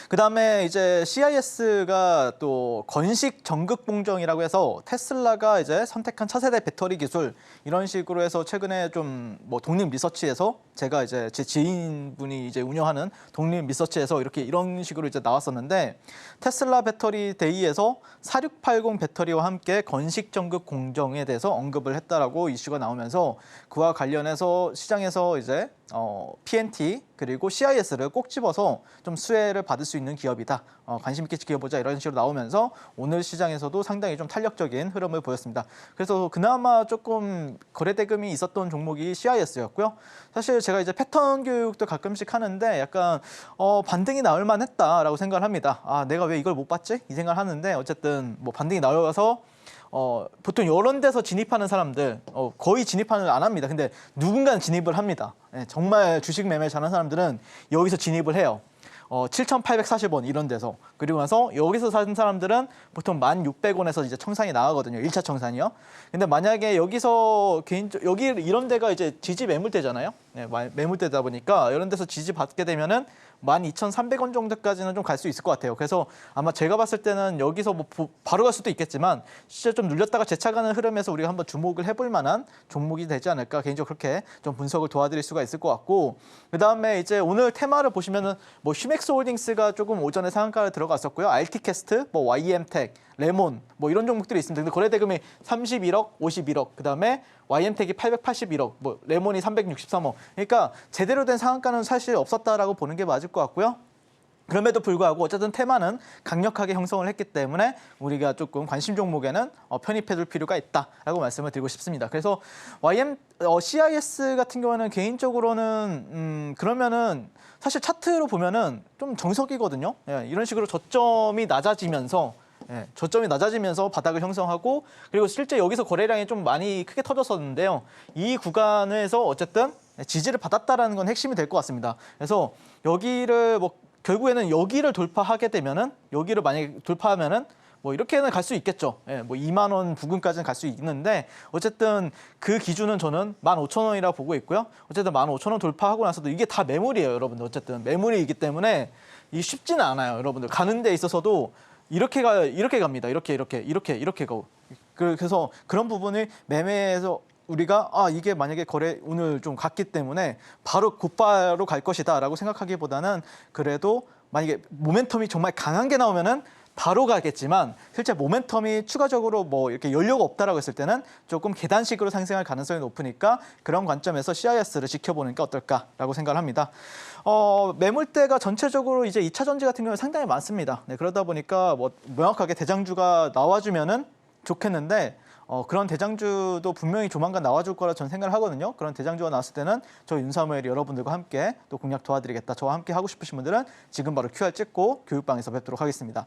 그다음에 이제 CIS가 또 건식 전극 공정이라고 해서 테슬라가 이제 선택한 차세대 배터리 기술, 이런 식으로 해서 최근에 좀 뭐 독립 리서치에서 제가 이제 제 지인분이 이제 운영하는 독립 리서치에서 이런 식으로 이제 나왔었는데, 테슬라 배터리 데이에서 4680 배터리와 함께 건식 전극 공정에 대해서 언급을 했다라고 이슈가 나오면서 그와 관련해서 시장에서 이제 PNT 그리고 CIS를 꼭 집어서 좀 수혜를 받을 수 있는 기업이다, 관심 있게 지켜보자, 이런 식으로 나오면서 오늘 시장에서도 상당히 좀 탄력적인 흐름을 보였습니다. 그래서 그나마 조금 거래 대금이 있었던 종목이 CIS였고요. 사실 제가 이제 패턴 교육도 가끔씩 하는데 약간 반등이 나올 만했다라고 생각을 합니다. 내가 왜 이걸 못 봤지? 이 생각을 하는데, 어쨌든 뭐 반등이 나와서 보통 이런 데서 진입하는 사람들 거의 진입을 안 합니다. 근데 누군가는 진입을 합니다. 정말 주식 매매 잘하는 사람들은 여기서 진입을 해요. 7,840원 이런 데서. 그리고 나서 여기서 산 사람들은 보통 1,600원에서 이제 청산이 나가거든요. 1차 청산이요. 근데 만약에 여기서 여기 이런 데가 이제 지지 매물대잖아요. 네, 매물대다 보니까 이런 데서 지지 받게 되면은 12,300원 정도까지는 좀 갈 수 있을 것 같아요. 그래서 아마 제가 봤을 때는 여기서 뭐 바로 갈 수도 있겠지만 진짜 좀 눌렸다가 재차가는 흐름에서 우리가 한번 주목을 해볼 만한 종목이 되지 않을까, 개인적으로 그렇게 좀 분석을 도와드릴 수가 있을 것 같고, 그다음에 이제 오늘 테마를 보시면은 뭐 휴맥스홀딩스가 조금 오전에 상한가를 들어갔었고요. RT캐스트, 뭐 YM텍, 레몬 뭐 이런 종목들이 있습니다. 근데 거래 대금이 31억, 51억, 그다음에 YM텍이 881억, 뭐 레몬이 363억. 그러니까 제대로 된 상한가는 사실 없었다라고 보는 게 맞을 것 같고요. 그럼에도 불구하고 어쨌든 테마는 강력하게 형성을 했기 때문에 우리가 조금 관심 종목에는 편입해둘 필요가 있다라고 말씀을 드리고 싶습니다. 그래서 CIS 같은 경우는 개인적으로는 그러면은 사실 차트로 보면은 좀 정석이거든요. 예, 이런 식으로 저점이 낮아지면서 바닥을 형성하고, 그리고 실제 여기서 거래량이 좀 많이 크게 터졌었는데요. 이 구간에서 어쨌든 지지를 받았다라는 건 핵심이 될 것 같습니다. 그래서 여기를 뭐 결국에는 여기를 돌파하게 되면은, 여기를 만약에 돌파하면은 뭐 이렇게는 갈 수 있겠죠. 예, 뭐 2만 원 부근까지는 갈 수 있는데 어쨌든 그 기준은 저는 15,000원이라고 보고 있고요. 어쨌든 15,000원 돌파하고 나서도 이게 다 매물이에요, 여러분들. 어쨌든 매물이기 때문에 이 쉽지는 않아요, 여러분들. 가는 데 있어서도 이렇게 갑니다. 이렇게 가고. 그래서 그런 부분을 매매에서 우리가 이게 만약에 거래 오늘 좀 갔기 때문에 곧바로 갈 것이다라고 생각하기보다는, 그래도 만약에 모멘텀이 정말 강한 게 나오면은 바로 가겠지만 실제 모멘텀이 추가적으로 뭐 이렇게 연료가 없다라고 했을 때는 조금 계단식으로 상승할 가능성이 높으니까 그런 관점에서 CIS를 지켜보는 게 어떨까라고 생각을 합니다. 매물대가 전체적으로 이제 2차 전지 같은 경우는 상당히 많습니다. 네, 그러다 보니까 뭐 명확하게 대장주가 나와주면은 좋겠는데 그런 대장주도 분명히 조만간 나와줄 거라 저는 생각을 하거든요. 그런 대장주가 나왔을 때는 저 윤사무엘이 여러분들과 함께 또 공략 도와드리겠다. 저와 함께 하고 싶으신 분들은 지금 바로 QR 찍고 교육방에서 뵙도록 하겠습니다.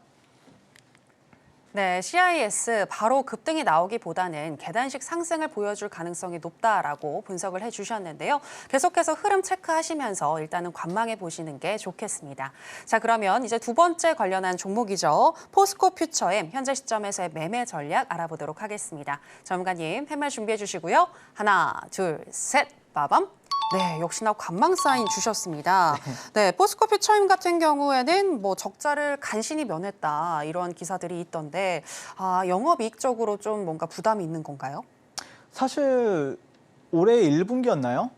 네, CIS 바로 급등이 나오기보다는 계단식 상승을 보여줄 가능성이 높다라고 분석을 해주셨는데요. 계속해서 흐름 체크하시면서 일단은 관망해 보시는 게 좋겠습니다. 자, 그러면 이제 두 번째 관련한 종목이죠. 포스코 퓨처엠 현재 시점에서의 매매 전략 알아보도록 하겠습니다. 전문가님 팻말 준비해 주시고요. 하나, 둘, 셋, 빠밤. 네, 역시나 관망 사인 주셨습니다. 네, 포스코 퓨처엠 같은 경우에는 뭐 적자를 간신히 면했다 이런 기사들이 있던데 영업이익적으로 좀 뭔가 부담이 있는 건가요? 사실 올해 1분기였나요?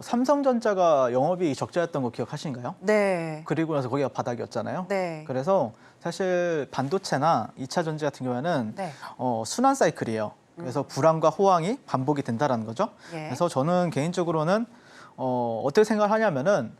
삼성전자가 영업이익 적자였던 거 기억하시는가요? 네. 그리고 나서 거기가 바닥이었잖아요. 네. 그래서 사실 반도체나 2차 전지 같은 경우에는 네. 순환 사이클이에요. 그래서 불황과 호황이 반복이 된다는 거죠. 예. 그래서 저는 개인적으로는 어떻게 생각을 하냐면은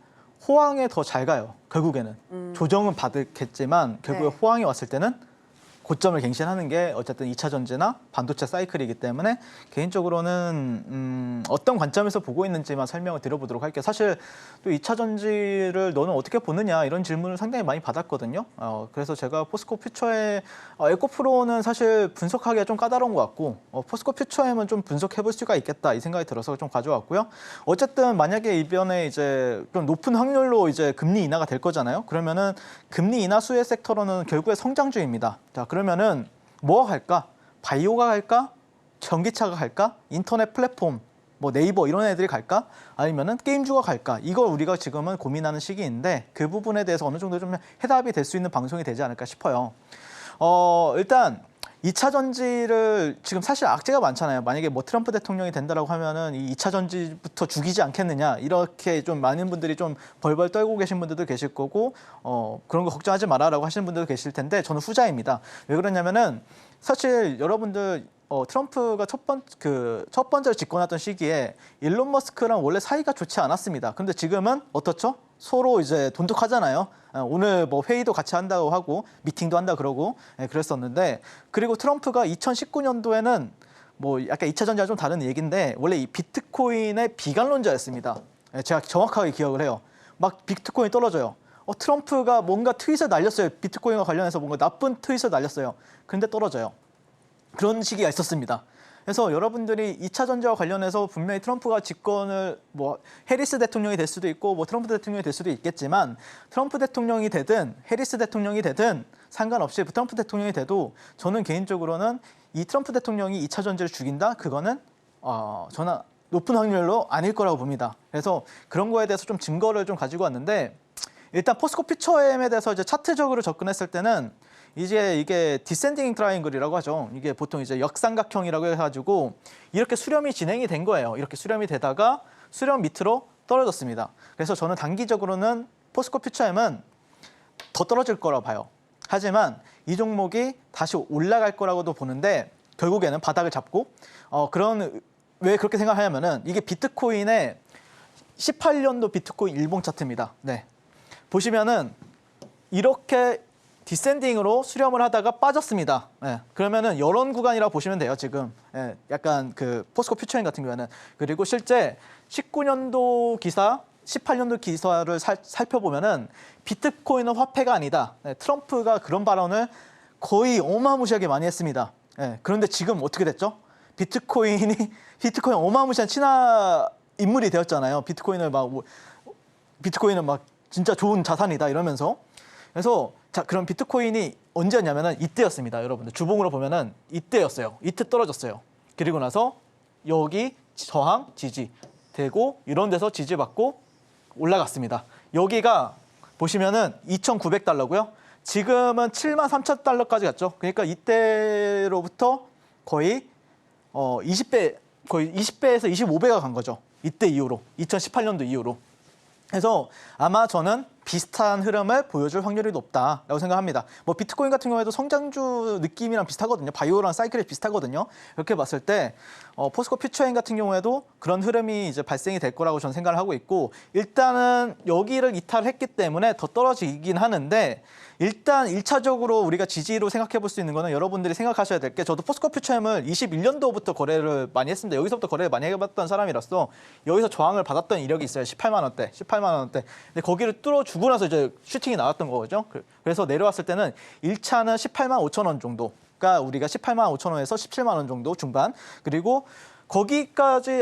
호황에 더 잘 가요. 결국에는 조정은 받겠지만 결국에 네. 호황이 왔을 때는 고점을 갱신하는 게 어쨌든 2차 전지나 반도체 사이클이기 때문에 개인적으로는 어떤 관점에서 보고 있는지만 설명을 드려보도록 할게요. 사실 또 2차 전지를 너는 어떻게 보느냐 이런 질문을 상당히 많이 받았거든요. 그래서 제가 포스코 퓨처의 에코프로는 사실 분석하기가 좀 까다로운 것 같고 포스코 퓨처엠은 좀 분석해 볼 수가 있겠다 이 생각이 들어서 좀 가져왔고요. 어쨌든 만약에 이번에 이제 좀 높은 확률로 이제 금리 인하가 될 거잖아요. 그러면은 금리 인하 수혜 섹터로는 결국에 성장주입니다. 자, 그러면은 뭐가 갈까? 바이오가 갈까? 전기차가 갈까? 인터넷 플랫폼, 뭐 네이버 이런 애들이 갈까? 아니면은 게임주가 갈까? 이걸 우리가 지금은 고민하는 시기인데 그 부분에 대해서 어느 정도 좀 해답이 될 수 있는 방송이 되지 않을까 싶어요. 일단 2차 전지를 지금 사실 악재가 많잖아요. 만약에 뭐 트럼프 대통령이 된다라고 하면은 이 2차 전지부터 죽이지 않겠느냐 이렇게 좀 많은 분들이 좀 벌벌 떨고 계신 분들도 계실 거고 그런 거 걱정하지 마라라고 하시는 분들도 계실 텐데 저는 후자입니다. 왜 그러냐면은 사실 여러분들 트럼프가 첫 번째로 집권했던 시기에 일론 머스크랑 원래 사이가 좋지 않았습니다. 근데 지금은 어떻죠? 서로 이제 돈독하잖아요. 오늘 뭐 회의도 같이 한다고 하고 미팅도 한다 그러고 그랬었는데, 그리고 트럼프가 2019년도에는 뭐 약간 2차 전지와 좀 다른 얘기인데 원래 이 비트코인의 비관론자였습니다. 제가 정확하게 기억을 해요. 막 비트코인 떨어져요. 트럼프가 뭔가 트윗을 날렸어요. 비트코인과 관련해서 뭔가 나쁜 트윗을 날렸어요. 근데 떨어져요. 그런 시기가 있었습니다. 그래서 여러분들이 2차 전지와 관련해서 분명히 트럼프가 집권을 뭐 해리스 대통령이 될 수도 있고 뭐 트럼프 대통령이 될 수도 있겠지만 트럼프 대통령이 되든 해리스 대통령이 되든 상관없이 트럼프 대통령이 돼도 저는 개인적으로는 이 트럼프 대통령이 2차 전지를 죽인다? 그거는 저는 높은 확률로 아닐 거라고 봅니다. 그래서 그런 거에 대해서 좀 증거를 좀 가지고 왔는데 일단 포스코 퓨처엠에 대해서 이제 차트적으로 접근했을 때는 이제 이게 디센딩 트라이앵글이라고 하죠. 이게 보통 이제 역삼각형이라고 해가지고 이렇게 수렴이 진행이 된 거예요. 이렇게 수렴이 되다가 수렴 밑으로 떨어졌습니다. 그래서 저는 단기적으로는 포스코 퓨처엠은 더 떨어질 거라고 봐요. 하지만 이 종목이 다시 올라갈 거라고도 보는데 결국에는 바닥을 잡고 왜 그렇게 생각하냐면은 이게 비트코인의 18년도 비트코인 일봉 차트입니다. 네. 보시면은 이렇게 디센딩으로 수렴을 하다가 빠졌습니다. 네. 그러면은 이런 구간이라고 보시면 돼요. 지금 약간 그 포스코 퓨처엠 같은 경우에는. 그리고 실제 19년도 기사, 18년도 기사를 살펴보면은 비트코인은 화폐가 아니다. 네. 트럼프가 그런 발언을 거의 어마무시하게 많이 했습니다. 네. 그런데 지금 어떻게 됐죠? 비트코인 어마무시한 친화 인물이 되었잖아요. 비트코인은 막 진짜 좋은 자산이다 이러면서. 그래서 자, 그럼 비트코인이 언제였냐면은 이때였습니다. 여러분들 주봉으로 보면은 이때였어요. 이때 떨어졌어요. 그리고 나서 여기 저항, 지지 되고 이런 데서 지지받고 올라갔습니다. 여기가 보시면은 2,900달러고요. 지금은 73,000달러까지 갔죠. 그러니까 이때로부터 거의 20배에서 25배가 간 거죠. 이때 이후로 2018년도 이후로. 그래서 아마 저는 비슷한 흐름을 보여줄 확률이 높다라고 생각합니다. 뭐 비트코인 같은 경우에도 성장주 느낌이랑 비슷하거든요. 바이오랑 사이클이 비슷하거든요. 이렇게 봤을 때 포스코 퓨처엠 같은 경우에도 그런 흐름이 이제 발생이 될 거라고 저는 생각을 하고 있고 일단은 여기를 이탈했기 때문에 더 떨어지긴 하는데 일단 1차적으로 우리가 지지로 생각해 볼 수 있는 거는 여러분들이 생각하셔야 될 게 저도 포스코 퓨처엠을 21년도부터 거래를 많이 했습니다. 여기서부터 거래를 많이 해봤던 사람이라서 여기서 저항을 받았던 이력이 있어요. 18만 원대. 근데 거기를 뚫어주고 나서 이제 슈팅이 나왔던 거죠. 그래서 내려왔을 때는 1차는 18만 5천 원 정도가 우리가 18만 5천 원에서 17만 원 정도 중반. 그리고 여기까지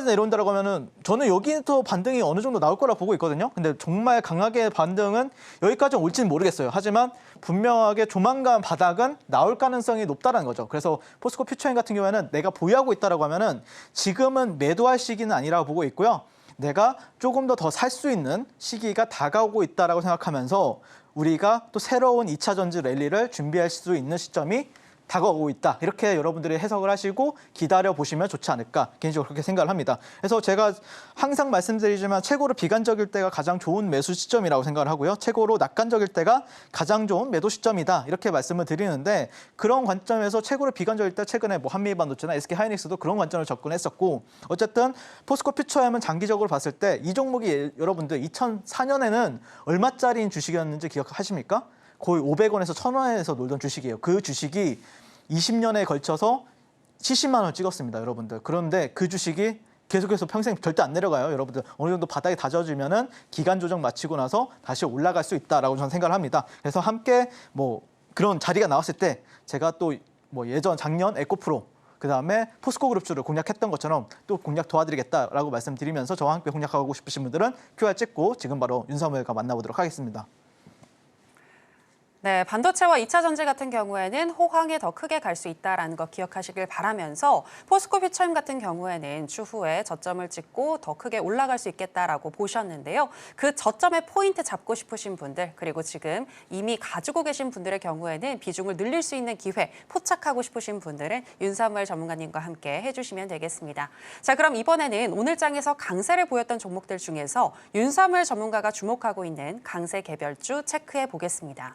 내려온다라고 하면은 저는 여기부터 반등이 어느 정도 나올 거라 보고 있거든요. 근데 정말 강하게 반등은 여기까지 올지는 모르겠어요. 하지만 분명하게 조만간 바닥은 나올 가능성이 높다는 거죠. 그래서 포스코 퓨처엠 같은 경우에는 내가 보유하고 있다라고 하면은 지금은 매도할 시기는 아니라고 보고 있고요. 내가 조금 더 살 수 있는 시기가 다가오고 있다라고 생각하면서 우리가 또 새로운 2차 전지 랠리를 준비할 수 있는 시점이 다가오고 있다. 이렇게 여러분들이 해석을 하시고 기다려보시면 좋지 않을까 개인적으로 그렇게 생각을 합니다. 그래서 제가 항상 말씀드리지만 최고로 비관적일 때가 가장 좋은 매수 시점이라고 생각을 하고요. 최고로 낙관적일 때가 가장 좋은 매도 시점이다. 이렇게 말씀을 드리는데 그런 관점에서 최고로 비관적일 때 최근에 뭐 한미반도체나 SK하이닉스도 그런 관점을 접근했었고 어쨌든 포스코 퓨처엠은 장기적으로 봤을 때 이 종목이 여러분들 2004년에는 얼마짜리인 주식이었는지 기억하십니까? 거의 500원에서 1,000원에서 놀던 주식이에요. 그 주식이 20년에 걸쳐서 70만 원 찍었습니다, 여러분들. 그런데 그 주식이 계속해서 평생 절대 안 내려가요, 여러분들. 어느 정도 바닥이 다져지면은 기간 조정 마치고 나서 다시 올라갈 수 있다라고 저는 생각을 합니다. 그래서 함께 뭐 그런 자리가 나왔을 때 제가 또 뭐 작년 에코프로 그다음에 포스코그룹주를 공략했던 것처럼 또 공략 도와드리겠다라고 말씀드리면서 저와 함께 공략하고 싶으신 분들은 QR 찍고 지금 바로 윤사무엘과 만나보도록 하겠습니다. 네, 반도체와 2차 전지 같은 경우에는 호황에 더 크게 갈 수 있다는 거 기억하시길 바라면서 포스코 퓨처엠 같은 경우에는 추후에 저점을 찍고 더 크게 올라갈 수 있겠다라고 보셨는데요. 그 저점의 포인트 잡고 싶으신 분들 그리고 지금 이미 가지고 계신 분들의 경우에는 비중을 늘릴 수 있는 기회 포착하고 싶으신 분들은 윤사무엘 전문가님과 함께 해주시면 되겠습니다. 자, 그럼 이번에는 오늘 장에서 강세를 보였던 종목들 중에서 윤사무엘 전문가가 주목하고 있는 강세 개별주 체크해 보겠습니다.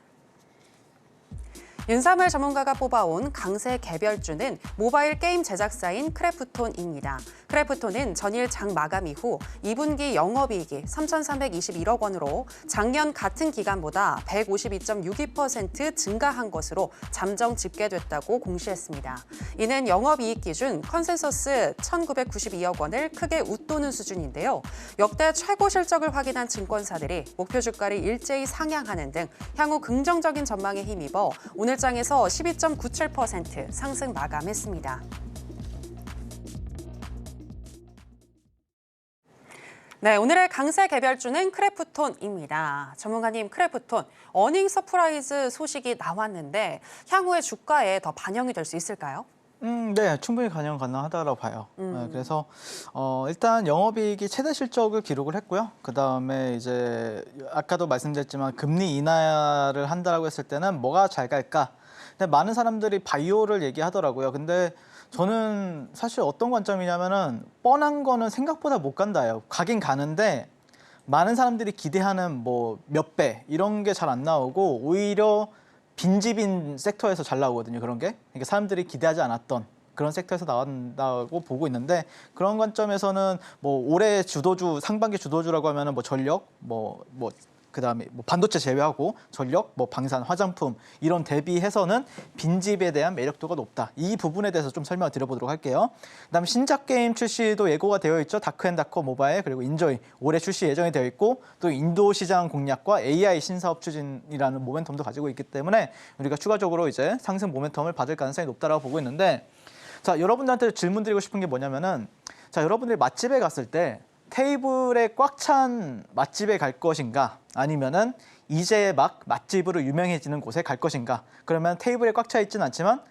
윤사무엘 전문가가 뽑아온 강세 개별주는 모바일 게임 제작사인 크래프톤입니다. 크래프톤은 전일 장 마감 이후 2분기 영업이익이 3,321억 원으로 작년 같은 기간보다 152.62% 증가한 것으로 잠정 집계됐다고 공시했습니다. 이는 영업이익 기준 컨센서스 1,992억 원을 크게 웃도는 수준인데요. 역대 최고 실적을 확인한 증권사들이 목표 주가를 일제히 상향하는 등 향후 긍정적인 전망에 힘입어 오늘 장에서 12.97% 상승 마감했습니다. 네, 오늘의 강세 개별주는 크래프톤입니다. 전문가님, 크래프톤 어닝 서프라이즈 소식이 나왔는데 향후에 주가에 더 반영이 될 수 있을까요? 네, 충분히 가능하다고 봐요. 네, 그래서 일단 영업이익이 최대 실적을 기록을 했고요. 그 다음에 이제 아까도 말씀드렸지만 금리 인하를 한다고 했을 때는 뭐가 잘 갈까? 근데 많은 사람들이 바이오를 얘기하더라고요. 근데 저는 사실 어떤 관점이냐면은 뻔한 거는 생각보다 못 간다예요. 가긴 가는데 많은 사람들이 기대하는 뭐 몇 배 이런 게 잘 안 나오고 오히려 빈집인 섹터에서 잘 나오거든요. 그런 게. 그러니까 사람들이 기대하지 않았던 그런 섹터에서 나온다고 보고 있는데 그런 관점에서는 뭐 올해 주도주 상반기 주도주라고 하면은 뭐 전력 그다음에 뭐 반도체 제외하고 전력, 뭐 방산, 화장품 이런 대비해서는 빈집에 대한 매력도가 높다. 이 부분에 대해서 좀 설명을 드려보도록 할게요. 그다음에 신작 게임 출시도 예고가 되어 있죠. 다크앤다커 모바일 그리고 인조이 올해 출시 예정이 되어 있고 또 인도 시장 공략과 AI 신사업 추진이라는 모멘텀도 가지고 있기 때문에 우리가 추가적으로 이제 상승 모멘텀을 받을 가능성이 높다라고 보고 있는데 자 여러분들한테 질문 드리고 싶은 게 뭐냐면은 자 여러분들이 맛집에 갔을 때 테이블에 꽉 찬 맛집에 갈 것인가 아니면은 이제 막 맛집으로 유명해지는 곳에 갈 것인가 그러면 테이블에 꽉 차 있지는 않지만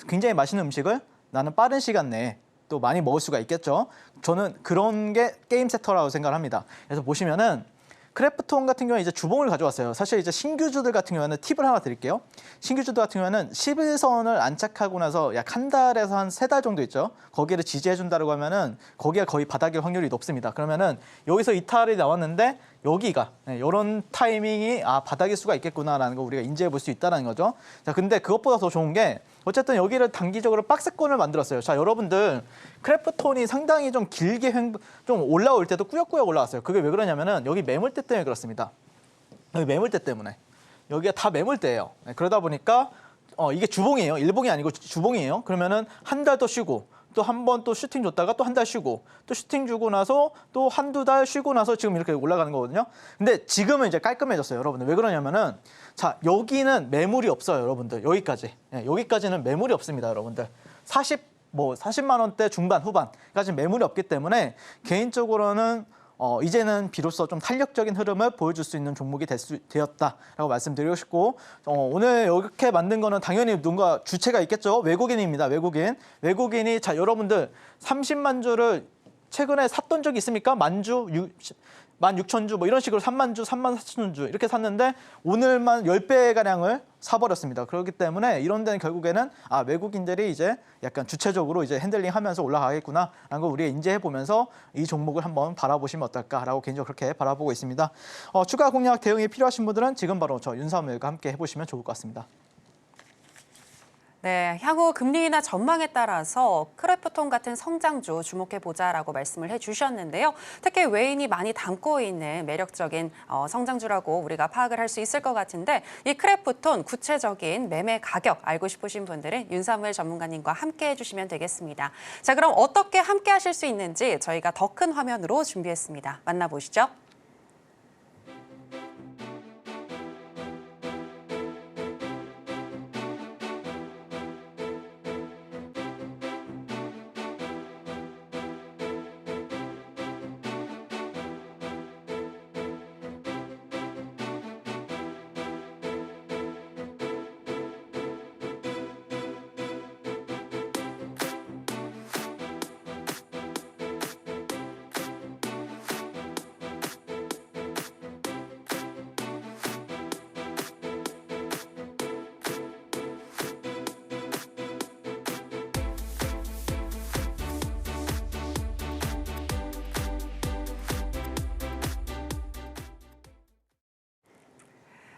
굉장히 맛있는 음식을 나는 빠른 시간 내에 또 많이 먹을 수가 있겠죠. 저는 그런 게 게임 섹터라고 생각을 합니다. 그래서 보시면은 크래프톤 같은 경우는 이제 주봉을 가져왔어요. 사실 이제 신규주들 같은 경우에는 팁을 하나 드릴게요. 신규주들 같은 경우에는 11선을 안착하고 나서 약 한 달에서 한 3달 정도 있죠. 거기를 지지해준다고 하면은 거기가 거의 바닥일 확률이 높습니다. 그러면은 여기서 이탈이 나왔는데 여기가 이런 타이밍이 바닥일 수가 있겠구나라는 거 우리가 인지해 볼 수 있다는 거죠. 자, 근데 그것보다 더 좋은 게 어쨌든 여기를 단기적으로 박스권을 만들었어요. 자, 여러분들 크래프톤이 상당히 좀 길게 좀 올라올 때도 꾸역꾸역 올라왔어요. 그게 왜 그러냐면은 여기 매물대 때문에 그렇습니다. 여기 매물대 때문에 여기가 다 매물대예요. 그러다 보니까 이게 주봉이에요. 일봉이 아니고 주봉이에요. 그러면은 한 달 더 쉬고 또 한 번 또 슈팅 줬다가 또 한 달 쉬고 또 슈팅 주고 나서 또 한두 달 쉬고 나서 지금 이렇게 올라가는 거거든요. 근데 지금은 이제 깔끔해졌어요, 여러분들. 왜 그러냐면은 자, 여기는 매물이 없어요, 여러분들. 여기까지. 여기까지는 매물이 없습니다, 여러분들. 40만 원대 중반 후반까지 매물이 없기 때문에 개인적으로는 이제는 비로소 좀 탄력적인 흐름을 보여줄 수 있는 종목이 되었다라고 말씀드리고 싶고 오늘 이렇게 만든 거는 당연히 누군가 주체가 있겠죠. 외국인입니다. 외국인이 자 여러분들 30만 주를 최근에 샀던 적이 있습니까? 만주, 16,000주 뭐 이런 식으로 3만 주, 3만 4천 주 이렇게 샀는데 오늘만 10배가량을 사버렸습니다. 그렇기 때문에 이런 데는 결국에는 외국인들이 이제 약간 주체적으로 이제 핸들링하면서 올라가겠구나라는 걸 우리가 인지해보면서 이 종목을 한번 바라보시면 어떨까라고 개인적으로 그렇게 바라보고 있습니다. 추가 공략 대응이 필요하신 분들은 지금 바로 저 윤사무일과 함께 해보시면 좋을 것 같습니다. 네, 향후 금리 인하 전망에 따라서 크래프톤 같은 성장주 주목해보자라고 말씀을 해주셨는데요. 특히 외인이 많이 담고 있는 매력적인 성장주라고 우리가 파악을 할 수 있을 것 같은데 이 크래프톤 구체적인 매매 가격 알고 싶으신 분들은 윤사무일 전문가님과 함께 해주시면 되겠습니다. 자, 그럼 어떻게 함께 하실 수 있는지 저희가 더 큰 화면으로 준비했습니다. 만나보시죠.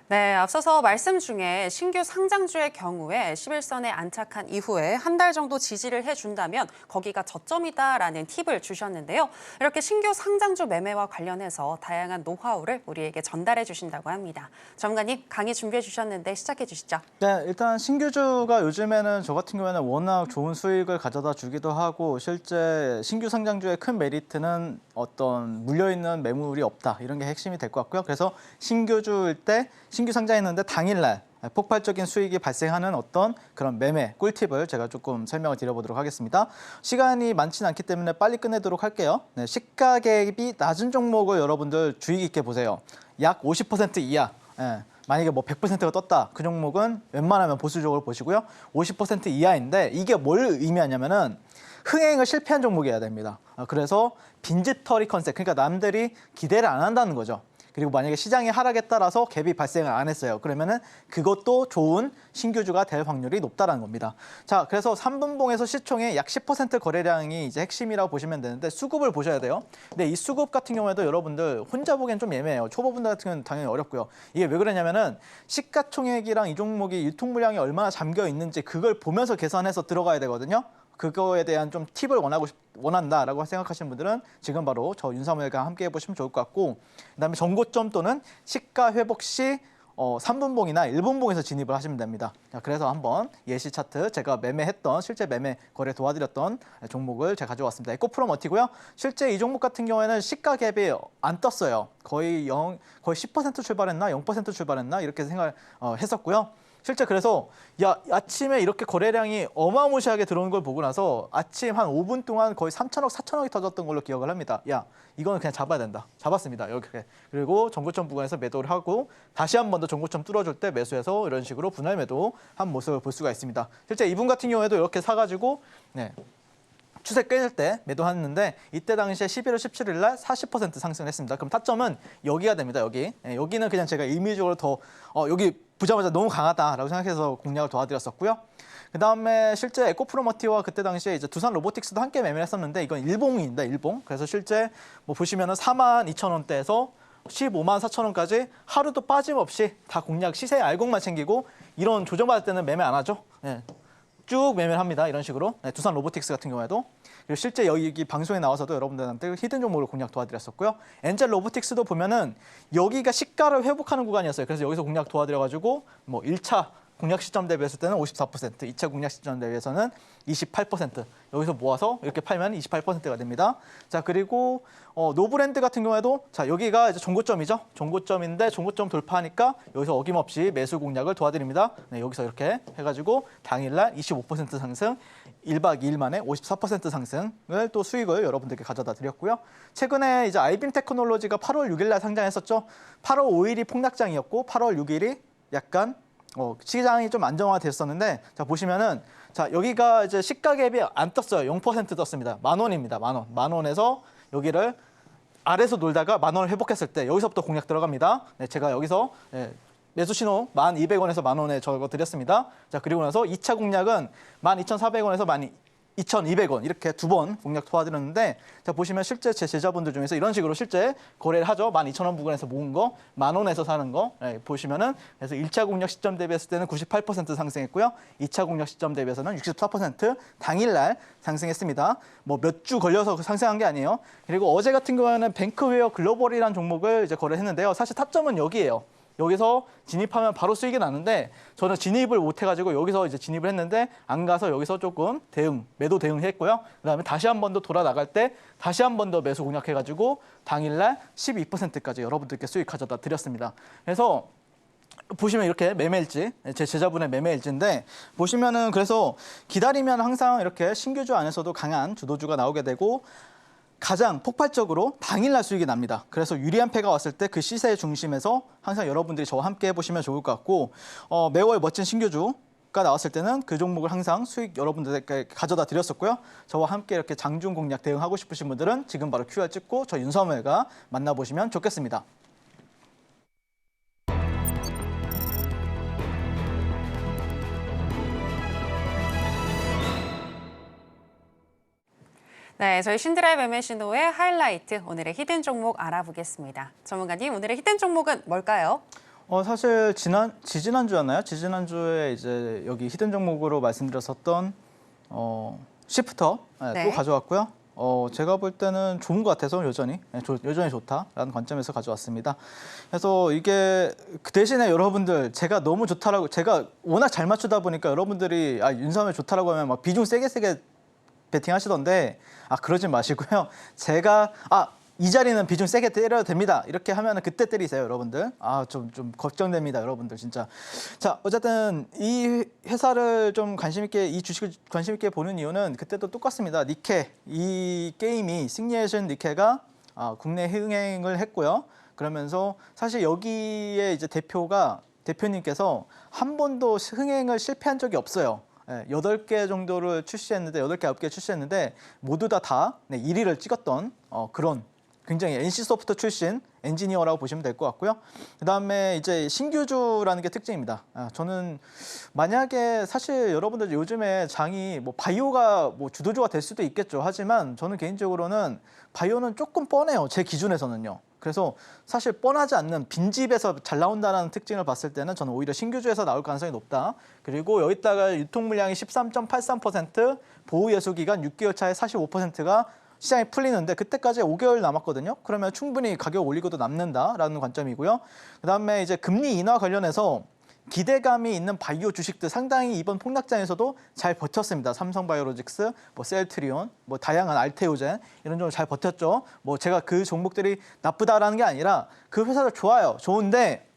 네, 앞서서 말씀 중에 신규 상장주의 경우에 11선에 안착한 이후에 한 달 정도 지지를 해준다면 거기가 저점이다라는 팁을 주셨는데요. 이렇게 신규 상장주 매매와 관련해서 다양한 노하우를 우리에게 전달해 주신다고 합니다. 전문가님, 강의 준비해 주셨는데 시작해 주시죠. 네, 일단 신규주가 요즘에는 저 같은 경우에는 워낙 좋은 수익을 가져다 주기도 하고 실제 신규 상장주의 큰 메리트는 어떤 물려있는 매물이 없다. 이런 게 핵심이 될 것 같고요. 그래서 신규주일 때 신규 상장했는데 당일날 폭발적인 수익이 발생하는 어떤 그런 매매 꿀팁을 제가 조금 설명을 드려보도록 하겠습니다. 시간이 많지는 않기 때문에 빨리 끝내도록 할게요. 네, 시가 갭이 낮은 종목을 여러분들 주의 깊게 보세요. 약 50% 이하. 예, 만약에 뭐 100%가 떴다. 그 종목은 웬만하면 보수적으로 보시고요. 50% 이하인데 이게 뭘 의미하냐면은 흥행을 실패한 종목이어야 됩니다. 그래서 빈집털이 컨셉, 그러니까 남들이 기대를 안 한다는 거죠. 그리고 만약에 시장의 하락에 따라서 갭이 발생을 안 했어요. 그러면은 그것도 좋은 신규주가 될 확률이 높다는 겁니다. 자, 그래서 3분봉에서 시총의 약 10% 거래량이 이제 핵심이라고 보시면 되는데 수급을 보셔야 돼요. 근데 이 수급 같은 경우에도 여러분들 혼자 보기엔 좀 애매해요. 초보분들 같은 경우는 당연히 어렵고요. 이게 왜 그러냐면은 시가총액이랑 이 종목이 유통 물량이 얼마나 잠겨 있는지 그걸 보면서 계산해서 들어가야 되거든요. 그거에 대한 좀 팁을 원한다라고 생각하시는 분들은 지금 바로 저 윤사무엘과 함께 해보시면 좋을 것 같고, 그다음에 전고점 또는 시가 회복 시 3분봉이나 1분봉에서 진입을 하시면 됩니다. 자, 그래서 한번 예시 차트 제가 매매했던 실제 매매 거래 도와드렸던 종목을 제가 가져왔습니다. 에코프로머티고요. 실제 이 종목 같은 경우에는 시가 갭이 안 떴어요. 거의 10% 출발했나 0% 출발했나 이렇게 했었고요. 실제 그래서 아침에 이렇게 거래량이 어마무시하게 들어오는 걸 보고 나서 아침 한 5분 동안 거의 3천억, 4천억이 터졌던 걸로 기억을 합니다. 이거는 그냥 잡아야 된다. 잡았습니다. 이렇게. 그리고 전고점 부근에서 매도를 하고 다시 한 번 더 전고점 뚫어줄 때 매수해서 이런 식으로 분할 매도 한 모습을 볼 수가 있습니다. 실제 이분 같은 경우에도 이렇게 사가지고 추세 끊을 때 매도했는데 이때 당시에 11월 17일 날 40% 상승을 했습니다. 그럼 타점은 여기가 됩니다. 여기는 그냥 제가 임의적으로 더 여기 보자마자 너무 강하다라고 생각해서 공략을 도와드렸었고요. 그다음에 실제 에코프로머티와 그때 당시에 이제 두산 로보틱스도 함께 매매를 했었는데 이건 일봉입니다. 일봉. 그래서 실제 뭐 보시면은 42,000원대에서 154,000원까지 하루도 빠짐없이 다 공략 시세 알곡만 챙기고 이런 조정받을 때는 매매 안 하죠. 쭉 매매를 합니다. 이런 식으로. 두산 로보틱스 같은 경우에도. 그리고 실제 여기 방송에 나와서도 여러분들한테 히든 종목을 공략 도와드렸었고요. 엔젤 로보틱스도 보면은 여기가 시가를 회복하는 구간이었어요. 그래서 여기서 공략 도와드려가지고 뭐 1차 공략 시점 대비했을 때는 54%, 2차 공략 시점 대비해서는 28%. 여기서 모아서 이렇게 팔면 28%가 됩니다. 자, 그리고 노브랜드 같은 경우에도 자, 여기가 이제 종고점이죠. 종고점인데 종고점 돌파하니까 여기서 어김없이 매수 공략을 도와드립니다. 여기서 이렇게 해가지고 당일날 25% 상승, 1박 2일 만에 54% 상승을 또 수익을 여러분들께 가져다 드렸고요. 최근에 이제 아이빔 테크놀로지가 8월 6일 날 상장했었죠. 8월 5일이 폭락장이었고 8월 6일이 약간 시장이 좀 안정화됐었는데 자 보시면은 자 여기가 이제 시가 갭이 안 떴어요. 0% 떴습니다. 10,000원입니다. 10,000원. 10,000원에서 여기를 아래에서 놀다가 10,000원을 회복했을 때 여기서부터 공략 들어갑니다. 제가 여기서 매수 신호 1,200원에서 10,000원에 적어 드렸습니다. 자 그리고 나서 2차 공략은 12,400원에서 12,200원 이렇게 두 번 공략 도와드렸는데 자 보시면 실제 제 제자분들 중에서 이런 식으로 실제 거래를 하죠. 12,000원 부근에서 모은 거, 10,000원에서 사는 거 보시면은 그래서 1차 공략 시점 대비했을 때는 98% 상승했고요. 2차 공략 시점 대비해서는 64% 당일날 상승했습니다. 뭐 몇 주 걸려서 상승한 게 아니에요. 그리고 어제 같은 경우에는 뱅크웨어 글로벌이라는 종목을 이제 거래했는데요. 사실 타점은 여기예요. 여기서 진입하면 바로 수익이 나는데 저는 진입을 못 해가지고 여기서 이제 진입을 했는데 안 가서 여기서 조금 매도 대응했고요. 그다음에 다시 한 번 더 돌아 나갈 때 다시 한 번 더 매수 공략해가지고 당일날 12%까지 여러분들께 수익 가져다 드렸습니다. 그래서 보시면 이렇게 매매일지, 제 제자분의 매매일지인데 보시면은 그래서 기다리면 항상 이렇게 신규주 안에서도 강한 주도주가 나오게 되고 가장 폭발적으로 당일날 수익이 납니다. 그래서 유리한 패가 왔을 때 그 시세의 중심에서 항상 여러분들이 저와 함께 해보시면 좋을 것 같고 매월 멋진 신규주가 나왔을 때는 그 종목을 항상 수익 여러분들께 가져다 드렸었고요. 저와 함께 이렇게 장중 공략 대응하고 싶으신 분들은 지금 바로 QR 찍고 저 윤사무엘과 만나보시면 좋겠습니다. 네, 저희 신드라의 매매 신호의 하이라이트, 오늘의 히든 종목 알아보겠습니다. 전문가님, 오늘의 히든 종목은 뭘까요? 사실 지지난주였나요? 지지난주에 이제 여기 히든 종목으로 말씀드렸었던 시프터 또 가져왔고요. 제가 볼 때는 좋은 것 같아서 여전히 좋다라는 관점에서 가져왔습니다. 그래서 이게 그 대신에 여러분들 제가 너무 좋다라고 제가 워낙 잘 맞추다 보니까 여러분들이 윤사무엘 좋다라고 하면 막 비중 세게 베팅 하시던데 그러지 마시고요. 제가 이 자리는 비중 세게 때려도 됩니다. 이렇게 하면 그때 때리세요, 여러분들. 좀 걱정됩니다, 여러분들 진짜. 자, 어쨌든 이 회사를 좀 이 주식을 관심 있게 보는 이유는 그때도 똑같습니다. 니케, 이 게임이 시그니에이션 니케가 국내 흥행을 했고요. 그러면서 사실 여기에 이제 대표님께서 한 번도 흥행을 실패한 적이 없어요. 8개 정도를 출시했는데 8개, 9개 출시했는데 모두 다 1위를 찍었던 그런 굉장히 NC소프트 출신 엔지니어라고 보시면 될 것 같고요. 그다음에 이제 신규주라는 게 특징입니다. 저는 만약에 사실 여러분들 요즘에 장이 뭐 바이오가 뭐 주도주가 될 수도 있겠죠. 하지만 저는 개인적으로는 바이오는 조금 뻔해요. 제 기준에서는요. 그래서 사실 뻔하지 않는 빈집에서 잘 나온다는 특징을 봤을 때는 저는 오히려 신규주에서 나올 가능성이 높다. 그리고 여기다가 유통 물량이 13.83%, 보호 예수 기간 6개월 차에 45%가 시장이 풀리는데 그때까지 5개월 남았거든요. 그러면 충분히 가격 올리고도 남는다라는 관점이고요. 그다음에 이제 금리 인하 관련해서 기대감이 있는 바이오 주식들 상당히 이번 폭락장에서도 잘 버텼습니다. 삼성바이오로직스, 뭐 셀트리온, 뭐 다양한 알테오젠 이런 종목 잘 버텼죠. 뭐 제가 그 종목들이 나쁘다라는 게 아니라 그 회사들 좋아요. 좋은데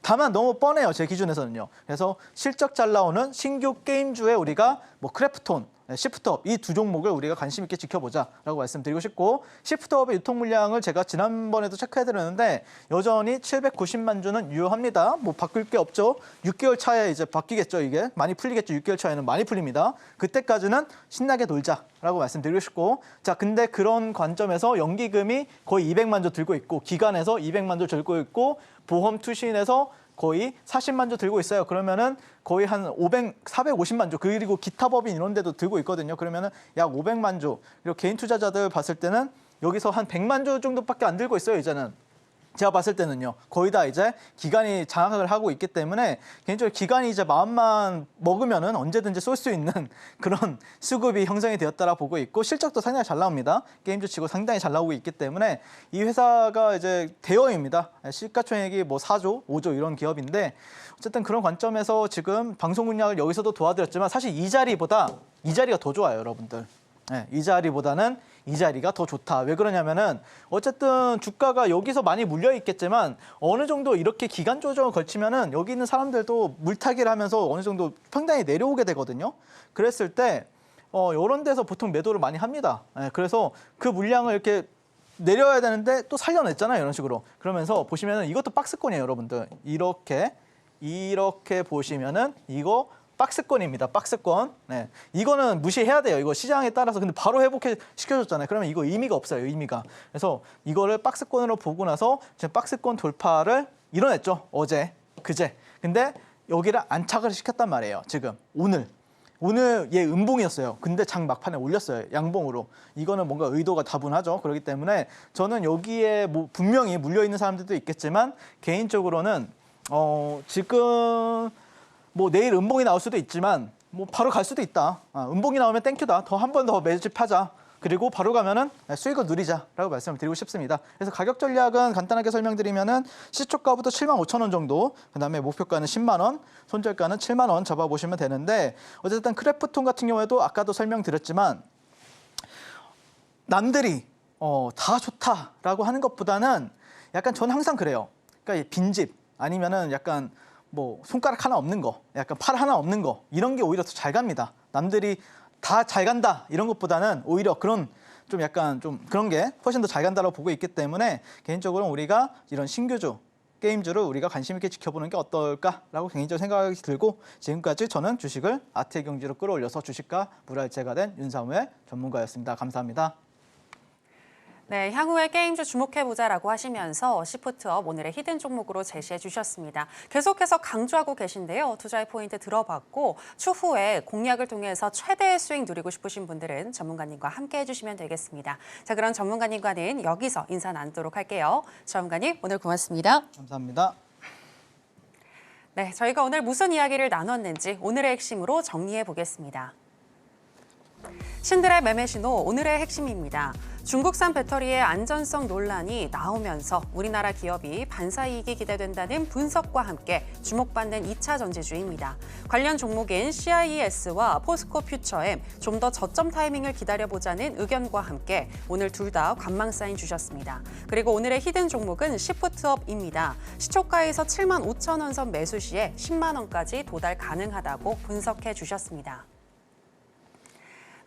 다만 너무 뻔해요. 제 기준에서는요. 그래서 실적 잘 나오는 신규 게임주에 우리가 뭐 크래프톤, 시프트업 이 두 종목을 우리가 관심 있게 지켜보자라고 말씀드리고 싶고, 시프트업의 유통 물량을 제가 지난번에도 체크해드렸는데 여전히 790만 주는 유효합니다. 뭐 바꿀 게 없죠. 6개월 차에 이제 바뀌겠죠. 이게 많이 풀리겠죠. 6개월 차에는 많이 풀립니다. 그때까지는 신나게 놀자라고 말씀드리고 싶고, 자 근데 그런 관점에서 연기금이 거의 200만 주 들고 있고, 기관에서 200만 주 들고 있고, 보험 투신에서 거의 40만 주 들고 있어요. 그러면은 거의 한 450만 주, 그리고 기타 법인 이런 데도 들고 있거든요. 그러면은 약 500만 주. 그리고 개인 투자자들 봤을 때는 여기서 한 100만 주 정도밖에 안 들고 있어요, 이제는. 제가 봤을 때는요. 거의 다 이제 기관이 장악을 하고 있기 때문에 개인적으로 기관이 이제 마음만 먹으면은 언제든지 쏠 수 있는 그런 수급이 형성이 되었다라 보고 있고, 실적도 상당히 잘 나옵니다. 게임주 치고 상당히 잘 나오고 있기 때문에 이 회사가 이제 대형입니다. 시가총액이 뭐 4조, 5조 이런 기업인데, 어쨌든 그런 관점에서 지금 방송 공략을 여기서도 도와드렸지만 사실 이 자리가 더 좋아요, 여러분들. 이 자리보다는 이 자리가 더 좋다. 왜 그러냐면은 어쨌든 주가가 여기서 많이 물려 있겠지만 어느 정도 이렇게 기간 조정을 걸치면은 여기 있는 사람들도 물타기를 하면서 어느 정도 평단이 내려오게 되거든요. 그랬을 때 이런 데서 보통 매도를 많이 합니다. 그래서 그 물량을 이렇게 내려야 되는데 또 살려냈잖아요, 이런 식으로. 그러면서 보시면은 이것도 박스권이에요, 여러분들. 이렇게 보시면은 이거 박스권입니다. 박스권. 이거는 무시해야 돼요. 이거 시장에 따라서. 근데 바로 회복시켜줬잖아요. 그러면 이거 의미가 없어요. 의미가. 그래서 이거를 박스권으로 보고 나서 지금 박스권 돌파를 이뤄냈죠. 어제, 그제. 근데 여기를 안착을 시켰단 말이에요. 지금 오늘 얘 음봉이었어요. 근데 장 막판에 올렸어요. 양봉으로. 이거는 뭔가 의도가 다분하죠. 그렇기 때문에 저는 여기에 뭐 분명히 물려있는 사람들도 있겠지만 개인적으로는 지금 뭐 내일 음봉이 나올 수도 있지만 뭐 바로 갈 수도 있다. 음봉이 나오면 땡큐다. 더 한 번 더 매집하자. 그리고 바로 가면은 수익을 누리자라고 말씀을 드리고 싶습니다. 그래서 가격 전략은 간단하게 설명드리면은 시초가부터 7만 5천 원 정도, 그다음에 목표가는 10만 원, 손절가는 7만 원 잡아보시면 되는데, 어쨌든 크래프톤 같은 경우에도 아까도 설명드렸지만 남들이 다 좋다라고 하는 것보다는 약간 저는 항상 그래요. 그러니까 빈집 아니면은 약간 뭐 손가락 하나 없는 거, 약간 팔 하나 없는 거, 이런 게 오히려 더 잘 갑니다. 남들이 다 잘 간다 이런 것보다는 오히려 그런 좀 약간 좀 그런 게 훨씬 더 잘 간다고 보고 있기 때문에 개인적으로 우리가 이런 신규주, 게임주를 우리가 관심 있게 지켜보는 게 어떨까라고 개인적으로 생각이 들고, 지금까지 저는 주식을 아트의 경지로 끌어올려서 주식과 물알체가 된 윤사무의 전문가였습니다. 감사합니다. 네, 향후에 게임주 주목해보자라고 하시면서 시프트업 오늘의 히든 종목으로 제시해 주셨습니다. 계속해서 강조하고 계신데요. 투자의 포인트 들어봤고 추후에 공략을 통해서 최대의 수익 누리고 싶으신 분들은 전문가님과 함께 해주시면 되겠습니다. 자, 그럼 전문가님과는 여기서 인사 나누도록 할게요. 전문가님, 오늘 고맙습니다. 감사합니다. 네, 저희가 오늘 무슨 이야기를 나눴는지 오늘의 핵심으로 정리해 보겠습니다. 신들의 매매 신호 오늘의 핵심입니다. 중국산 배터리의 안전성 논란이 나오면서 우리나라 기업이 반사이익이 기대된다는 분석과 함께 주목받는 2차 전지주입니다. 관련 종목인 CIES와 포스코 퓨처엠 좀 더 저점 타이밍을 기다려보자는 의견과 함께 오늘 둘 다 관망 사인 주셨습니다. 그리고 오늘의 히든 종목은 시프트업입니다. 시초가에서 75,000원 선 매수 시에 10만 원까지 도달 가능하다고 분석해 주셨습니다.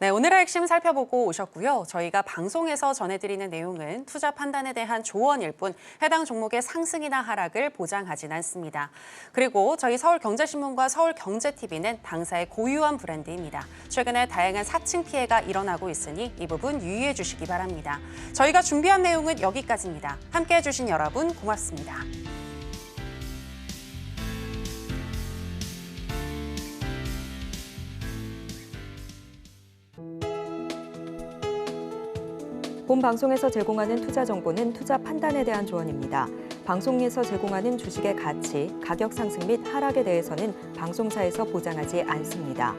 네, 오늘의 핵심 살펴보고 오셨고요. 저희가 방송에서 전해드리는 내용은 투자 판단에 대한 조언일 뿐 해당 종목의 상승이나 하락을 보장하진 않습니다. 그리고 저희 서울경제신문과 서울경제TV는 당사의 고유한 브랜드입니다. 최근에 다양한 사칭 피해가 일어나고 있으니 이 부분 유의해 주시기 바랍니다. 저희가 준비한 내용은 여기까지입니다. 함께해 주신 여러분 고맙습니다. 본 방송에서 제공하는 투자 정보는 투자 판단에 대한 조언입니다. 방송에서 제공하는 주식의 가치, 가격 상승 및 하락에 대해서는 방송사에서 보장하지 않습니다.